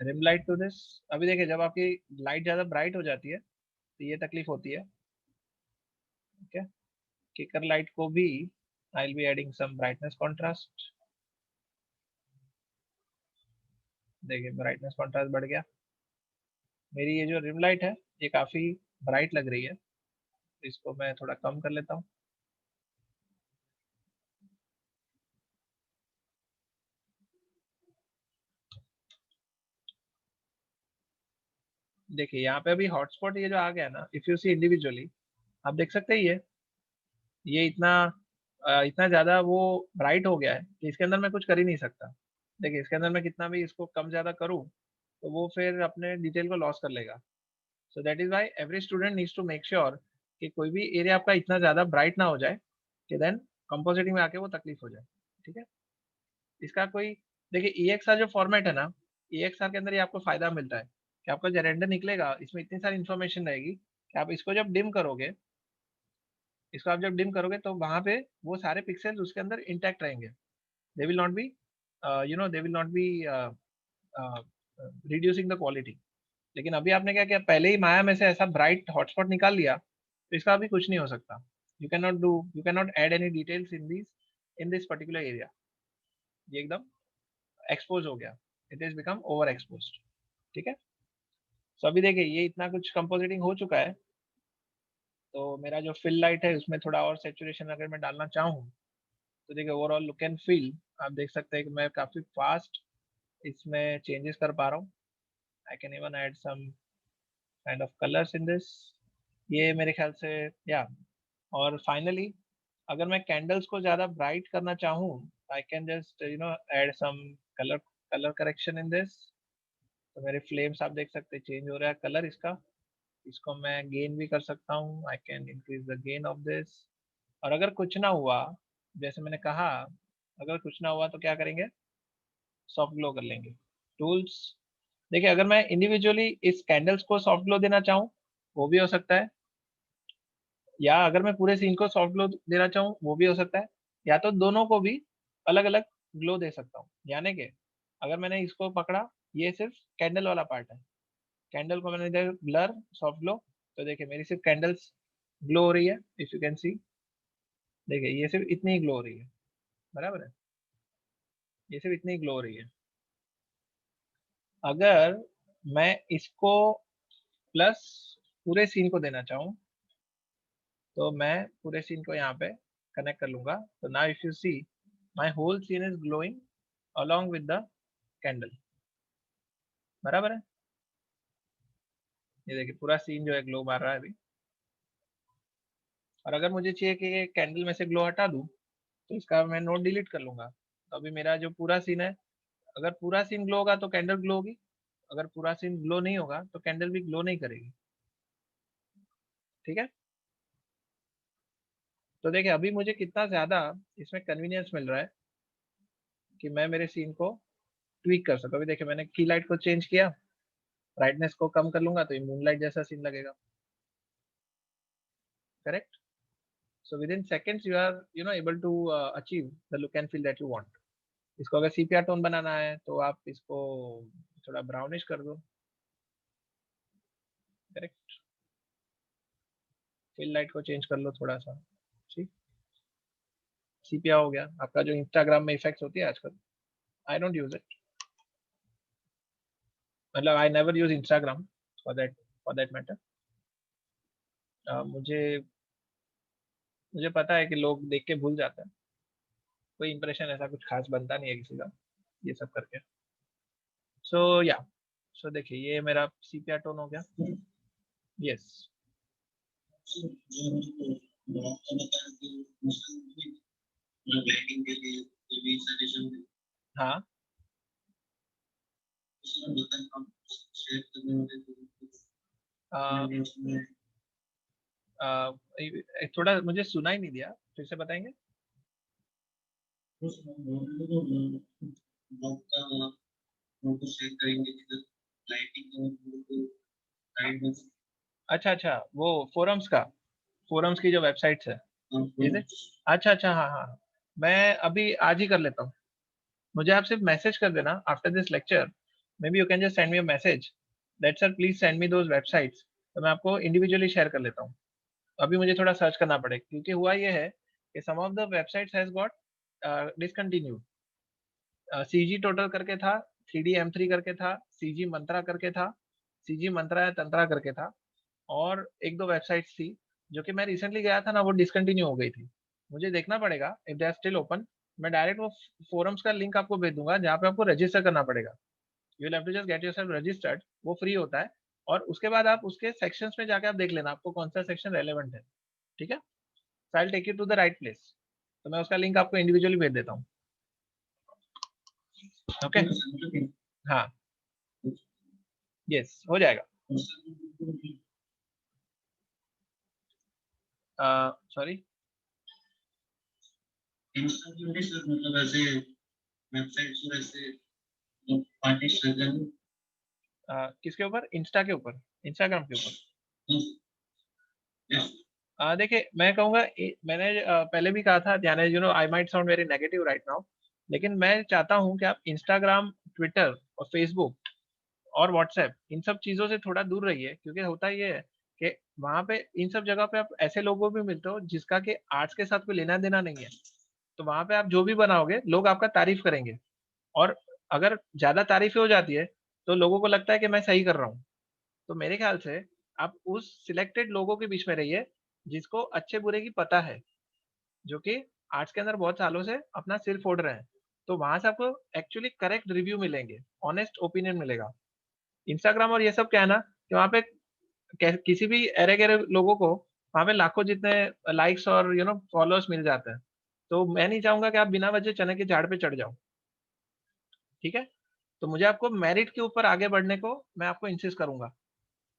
rim light to this. अभी देखिए, जब आपकी लाइट ज़्यादा ब्राइट हो जाती है तो ये तकलीफ होती है। ओके, किकर लाइट को भी I will be adding some brightness contrast. देखिए, ब्राइटनेस कॉन्ट्रास्ट बढ़ गया। मेरी ये जो रिम लाइट है, ये काफ़ी ब्राइट लग रही है, इसको मैं थोड़ा कम कर लेता हूँ। देखिए, यहाँ पे अभी हॉटस्पॉट ये जो आ गया ना, इफ यू सी इंडिविजुअली, आप देख सकते हैं ये इतना इतना ज़्यादा वो ब्राइट हो गया है कि इसके अंदर मैं कुछ कर ही नहीं सकता। देखिए, इसके अंदर मैं कितना भी इसको कम ज़्यादा करूँ, तो वो फिर अपने डिटेल को लॉस कर लेगा। So that is why every student needs to make sure कि कोई भी एरिया आपका इतना ज़्यादा ब्राइट ना हो जाए कि देन कंपोजिटिंग में आके वो तकलीफ हो जाए, ठीक है। इसका कोई, देखिए, EXR जो फॉर्मेट है ना, EXR के अंदर ये आपको फायदा मिलता है कि आपका जो रेंडर निकलेगा, इसमें इतनी सारी इन्फॉर्मेशन रहेगी आप इसको जब डिम करोगे, इसको आप जब डिम करोगे तो वहां पे वो सारे पिक्सेल्स उसके अंदर इंटैक्ट रहेंगे, they will not B they will not B reducing the quality. लेकिन अभी आपने क्या किया, पहले ही माया में से ऐसा ब्राइट हॉटस्पॉट निकाल लिया, तो इसका अभी कुछ नहीं हो सकता। You can not add any details in this particular area. ये एकदम एक्सपोज हो गया, it is become over exposed. ठीक है, तो अभी देखिए ये इतना कुछ कंपोजिटिंग हो चुका है, तो मेरा जो फिल लाइट है उसमें थोड़ा और सेचुरेशन अगर मैं डालना चाहूँ तो देखिए ओवरऑल लुक एंड फील आप देख सकते हैं कि मैं काफी फास्ट इसमें चेंजेस कर पा रहा हूँ। I can even add some kind of colours in this, ये मेरे ख्याल से या। और फाइनली अगर मैं कैंडल्स को ज्यादा ब्राइट करना चाहूँ, I can just add some colour colour correction in this. तो मेरे फ्लेम्स आप देख सकते हैं चेंज हो रहा है कलर इसका, इसको मैं गेन भी कर सकता हूँ, I can increase the gain of this. और अगर कुछ ना हुआ, जैसे मैंने कहा, अगर कुछ ना हुआ तो क्या करेंगे, सॉफ्ट ग्लो कर लेंगे। टूल्स, देखिए अगर मैं इंडिविजुअली इस कैंडल्स को सॉफ्ट ग्लो देना चाहूँ वो भी हो सकता है, या अगर मैं पूरे सीन को सॉफ्ट ग्लो देना चाहूँ वो भी हो सकता है, या तो दोनों को भी अलग अलग ग्लो दे सकता हूँ। यानी कि अगर मैंने इसको पकड़ा, ये सिर्फ कैंडल वाला पार्ट है, कैंडल को मैंने इधर ब्लर सॉफ्ट ग्लो, तो देखिए मेरी सिर्फ कैंडल्स ग्लो हो रही है, इफ यू कैन सी। देखिए ये सिर्फ इतनी ही ग्लो हो रही है, बराबर है, ये सिर्फ इतनी ही ग्लो हो रही है। अगर मैं इसको प्लस पूरे सीन को देना चाहूँ तो मैं पूरे सीन को यहाँ पे कनेक्ट कर लूंगा, तो now if you see my whole scene is glowing along with the candle, बराबर है। ये देखिए पूरा सीन जो है ग्लो मार रहा है अभी। और अगर मुझे चाहिए कि ये कैंडल में से ग्लो हटा दूं तो इसका मैं नोट डिलीट कर लूंगा, तो अभी मेरा जो पूरा सीन है, अगर पूरा सीन ग्लो होगा तो कैंडल ग्लो होगी, अगर पूरा सीन ग्लो नहीं होगा तो कैंडल भी ग्लो नहीं करेगी। ठीक है, तो देखिए अभी मुझे कितना ज्यादा इसमें कन्वीनियंस मिल रहा है कि मैं मेरे सीन को ट्वीक कर सकूं। अभी देखिए मैंने की लाइट को चेंज किया, ब्राइटनेस को कम कर लूंगा तो ये मूनलाइट जैसा सीन लगेगा, correct. So within seconds you are able to achieve the look and feel that you want. इसको अगर सीपीआर टोन बनाना है तो आप इसको थोड़ा ब्राउनिश कर दो, करेक्ट। फिल लाइट को चेंज कर लो थोड़ा सा, ठीक। सीपीआर हो गया आपका, जो इंस्टाग्राम में इफेक्ट्स होती है आजकल, आई डोंट यूज इट, मतलब I never use Instagram for that matter. मुझे मुझे पता है कि लोग देख के भूल जाते हैं, कोई इंप्रेशन ऐसा कुछ खास बनता नहीं है किसी का ये सब करके। सो या, सो देखिए ये मेरा सीपीआर टोन हो गया। यस, हाँ। अ, अ, थोड़ा मुझे सुना ही नहीं दिया, फिर से बताएंगे। अच्छा अच्छा, वो फोरम्स का, फोरम्स की जो वेबसाइट्स है, is it? अच्छा अच्छा, हाँ हाँ, मैं अभी आज ही कर लेता हूँ। मुझे आप सिर्फ मैसेज कर देना after this lecture, may be you can just send me a message that sir please send me those websites, तो मैं आपको इंडिविजुअली शेयर कर लेता हूँ। अभी मुझे थोड़ा सर्च करना पड़ेगा क्योंकि हुआ ये है कि some of the websites has got discontinued. CG total करके था, CDM3 करके था, सीजी मंत्रा करके था, सीजी मंत्रा या तंत्रा करके था, और एक दो वेबसाइट्स थी जो कि मैं रिसेंटली गया था ना, वो डिसकंटिन्यू हो गई थी। मुझे देखना पड़ेगा if they are still open. मैं डायरेक्ट वो फोरम्स का लिंक आपको भेज दूंगा जहाँ पे आपको रजिस्टर करना पड़ेगा। You will have to just get yourself registered, वो फ्री होता है। और उसके बाद आप उसके सेक्शंस में जाके आप देख लेना आपको कौन सा सेक्शन रेलेवेंट है। ठीक है, so I will take you to the right place, तो मैं उसका लिंक आपको इंडिविजुअली भेज देता हूँ। ओके, हाँ, यस हो जाएगा। सॉरी, मतलब ऐसे वेबसाइट्स और ऐसे किसके ऊपर, इंस्टा के ऊपर, इंस्टाग्राम के ऊपर? देखिए मैं कहूँगा मैंने पहले भी कहा था ध्यान, you know I might sound very negative right now, लेकिन मैं चाहता हूँ कि आप इंस्टाग्राम, ट्विटर और फेसबुक और व्हाट्सएप इन सब चीज़ों से थोड़ा दूर रहिए, क्योंकि होता ये है कि वहाँ पे इन सब जगह पे आप ऐसे लोगों को भी मिलते हो जिसका कि आर्ट्स के साथ कोई लेना-देना नहीं है। तो वहाँ पे आप जो भी बनाओगे लोग आपका तारीफ़ करेंगे, और अगर ज़्यादा तारीफ़ें हो जाती है, तो लोगों को लगता है कि मैं सही कर रहा हूँ। तो मेरे ख्याल से आप उस सिलेक्टेड लोगों के बीच में रहिए, जिसको अच्छे-बुरे की पता है, जो कि आर्ट्स के अंदर बहुत सालों से अपना सिर फोड़ रहे हैं। तो वहाँ से आपको एक्चुअली करेक्ट रिव्यू मिलेंगे, ऑनेस्ट ओपिनियन मिलेगा। इंस्टाग्राम और ये सब क्या है ना कि वहाँ पे किसी भी अरे-गरे लोगों को वहाँ पे लाखों जितने लाइक्स और फॉलोअर्स मिल जाते हैं। तो मैं नहीं चाहूँगा कि आप बिना वजह चने के झाड़ पे चढ़ जाओ, ठीक है? तो मुझे आपको मेरिट के ऊपर आगे बढ़ने को मैं आपको इंसिस्ट करूँगा।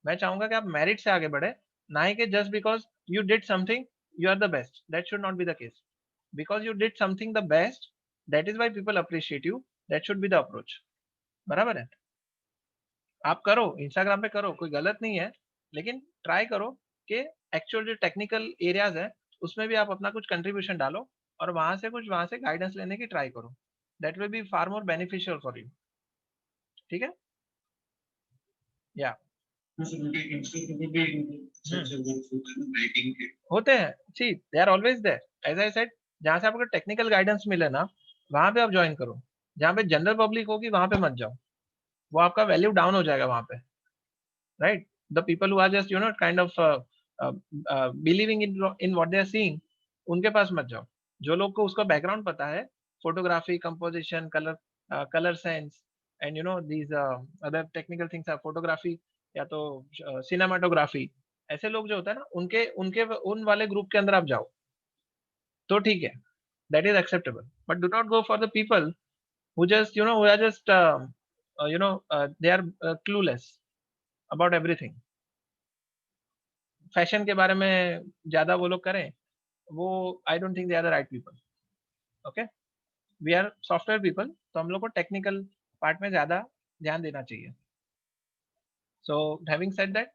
मैं चाहूँगा कि आप मेरिट से आगे बढ़े, ना ही कि just because you did something you are the best, that should not be the case. Because you did something the best, that is why people appreciate you, that should be the approach. बराबर है? आप करो, इंस्टाग्राम पे करो, कोई गलत नहीं है, लेकिन ट्राई करो कि एक्चुअल जो टेक्निकल एरियाज़ हैं, उसमें भी आप अपना कुछ कंट्रीब्यूशन डालो और वहाँ से गाइडेंस लेने की ट्राई करो। That will be far more beneficial for you. ठीक है? या हुँ। होते हैं, see they are always there. As I said, जहाँ से आपको टेक्निकल गाइडेंस मिले ना, वहाँ पे आप जॉइन करो। जहाँ पे जनरल पब्लिक होगी, वहाँ पे मत जाओ। वो आपका वैल्यू डाउन हो जाएगा वहाँ पे। Right? The people who are just kind of uh, believing in what they are seeing, उनके पास मत जाओ। जो लोग को उसका बैकग्राउंड पता है, photography, composition, colour sense and these other technical things are photography या तो सिनेमाटोग्राफी, ऐसे लोग जो होता है ना उनके उनके उन वाले ग्रुप के अंदर आप जाओ, तो ठीक है, that is acceptable. But do not go for the people who just who are just they are clueless about everything। Fashion के बारे में ज़्यादा वो लोग करें, वो I don't think they are the right people. Okay? We are software people, तो हम लोग को टेक्निकल पार्ट में ज़्यादा ध्यान देना चाहिए। So having said that,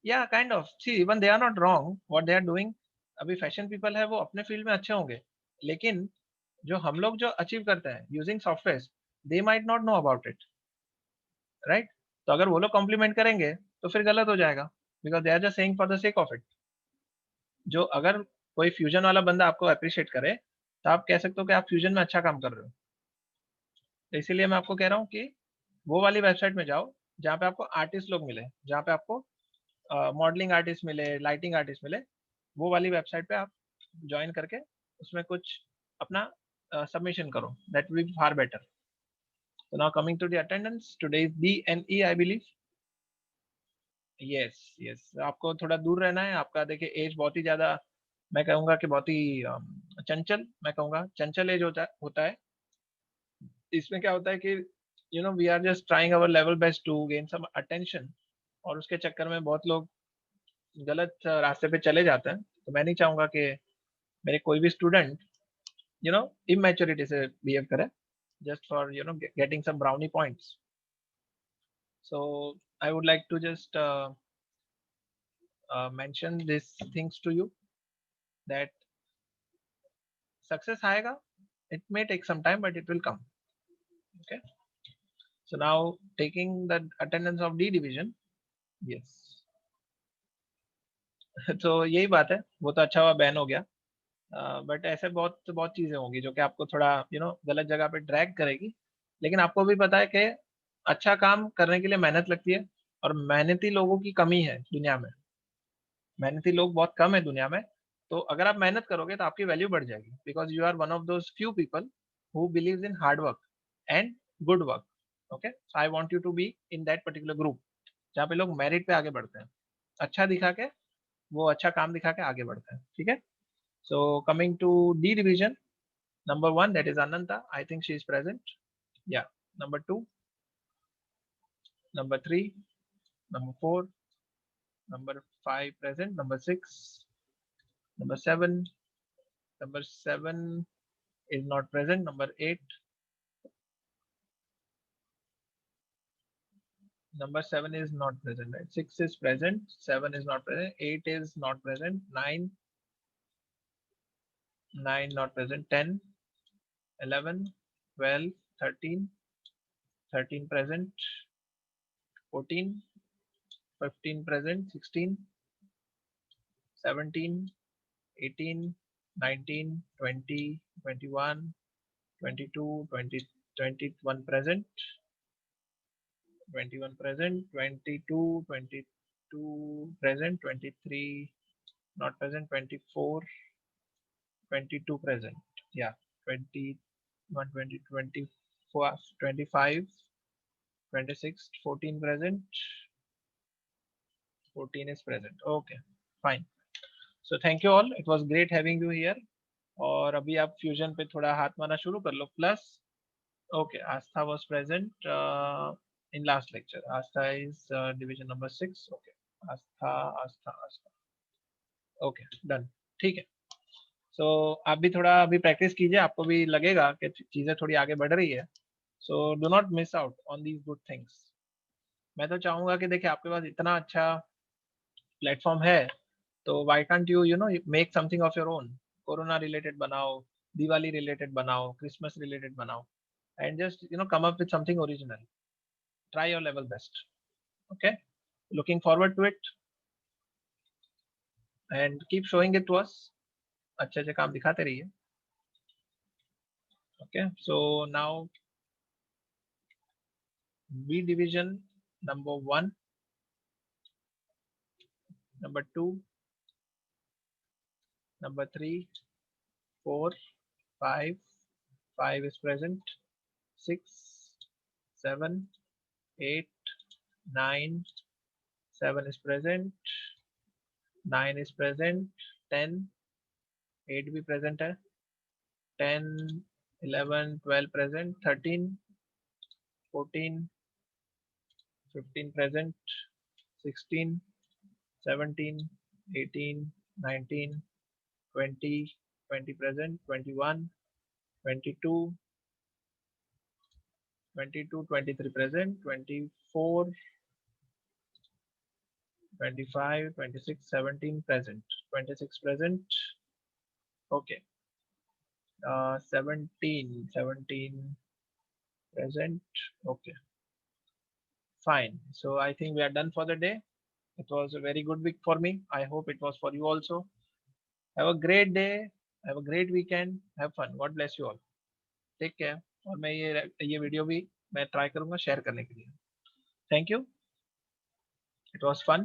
yeah kind of see even they are not wrong what they are doing. अभी फैशन पीपल है वो अपने फील्ड में अच्छे होंगे, लेकिन जो हम लोग जो अचीव करते हैं using software, they might not know about it, right? तो अगर वो लोग कॉम्प्लीमेंट करेंगे तो फिर गलत हो जाएगा, because they are just saying for the sake of it. जो अगर कोई फ्यूजन वाला बंदा आपको एप्रिशिएट करे, तो आप कह सकते हो कि आप फ्यूजन में अच्छा काम कर रहे हो। तो इसीलिए मैं आपको कह रहा हूँ कि वो वाली वेबसाइट में जाओ, जहाँ पे आपको आर्टिस्ट लोग मिले, जहाँ पे आपको मॉडलिंग आर्टिस्ट मिले, लाइटिंग आर्टिस्ट मिले, वो वाली वेबसाइट पे आप जॉइन करके उसमें कुछ अपना सबमिशन करो, that will be far better. So now coming to the attendance, today is D&E I believe। Yes, yes, आपको थोड़ा दूर रहना है। आपका देखिए एज बहुत ही ज़्यादा, मैं कहूँगा कि बहुत ही चंचल, मैं कहूँगा चंचल एज होता है। इसमें क्या होता है कि we are just trying our level best to gain some attention, और उसके चक्कर में बहुत लोग गलत रास्ते पे चले जाते हैं। तो मैं नहीं चाहूँगा कि मेरे कोई भी स्टूडेंट इमैच्योरिटी से बिहेव करे, just for getting some brownie points. So I would like to just mention these things to you, that success आएगा, it may take some time but it will come। okay, so now taking the attendance of D division। yes। तो यही बात है, वो तो अच्छा हुआ बैन हो गया, बट ऐसे बहुत बहुत चीजें होंगी जो कि आपको थोड़ा गलत जगह पे ड्रैग करेगी, लेकिन आपको भी पता है कि अच्छा काम करने के लिए मेहनत लगती है, और मेहनती लोगों की कमी है दुनिया में, मेहनती लोग बहुत कम है दुनिया में। तो अगर आप मेहनत करोगे तो आपकी वैल्यू बढ़ जाएगी, because you are one of those few people who believes in hard work and good work. Okay? So I want you to be in that particular group, जहाँ पे लोग मेरिट पे आगे बढ़ते हैं। अच्छा दिखा के, वो अच्छा काम दिखा के आगे बढ़ते हैं। ठीक है? So coming to the division, number 1 that is Ananta, I think she is present. Yeah, number 2, number 3, number 4, number 5 present, number 6, number 7, number 7 is not present, number 8, Number 7 is not present, right? 6 is present, 7 is not present, 8 is not present, 9 not present, 10, 11, 12, 13, 13 present, 14, 15 present, 16, 17, 18, 19, 20, 21, 22, 20, 21 present, 21 present, 22, 22 present, 23 not present, 24, 22 present. Yeah, 21, 20, 24, 25, 26, 14 present, 14 is present. Okay, fine. So thank you all. It was great having you here. और अभी आप फ्यूजन पे थोड़ा हाथ मारना शुरू कर लो. Plus okay, Astha was present in last lecture. Astha is division number 6. Okay, Astha. Okay, done. ठीक है. So आप भी थोड़ा अभी प्रैक्टिस कीजिए, आपको भी लगेगा कि चीजें थोड़ी आगे बढ़ रही है. So do not miss out on these good things. मैं तो चाहूंगा कि देखिए आपके पास इतना अच्छा प्लेटफॉर्म है, तो why can't you know make something of your own. Corona related बनाओ, दिवाली रिलेटेड बनाओ, क्रिसमस रिलेटेड बनाओ, and just come up with something original. Try your level best. Okay, looking forward to it and keep showing it to us. अच्छे अच्छे काम दिखाते रहिए. Okay, so now B division number 1, number 2, number 3, 4, 5, 5 is present, 6, 7, 8, 9, 7 is present, 9 is present, 10, 8 भी present है, 10, 11, 12 present, 13, 14, 15 present, 16, 17, 18, 19, 20, 20 present, 21, 22, 22, 23 present, 24, 25, 26, 17 present, 26 present. Okay. 17 present. Okay. Fine. So I think we are done for the day. It was a very good week for me. I hope it was for you also. Have a great day. Have a great weekend. Have fun. God bless you all. Take care. और मैं ये वीडियो भी मैं ट्राई करूंगा शेयर करने के लिए. Thank you. It was fun.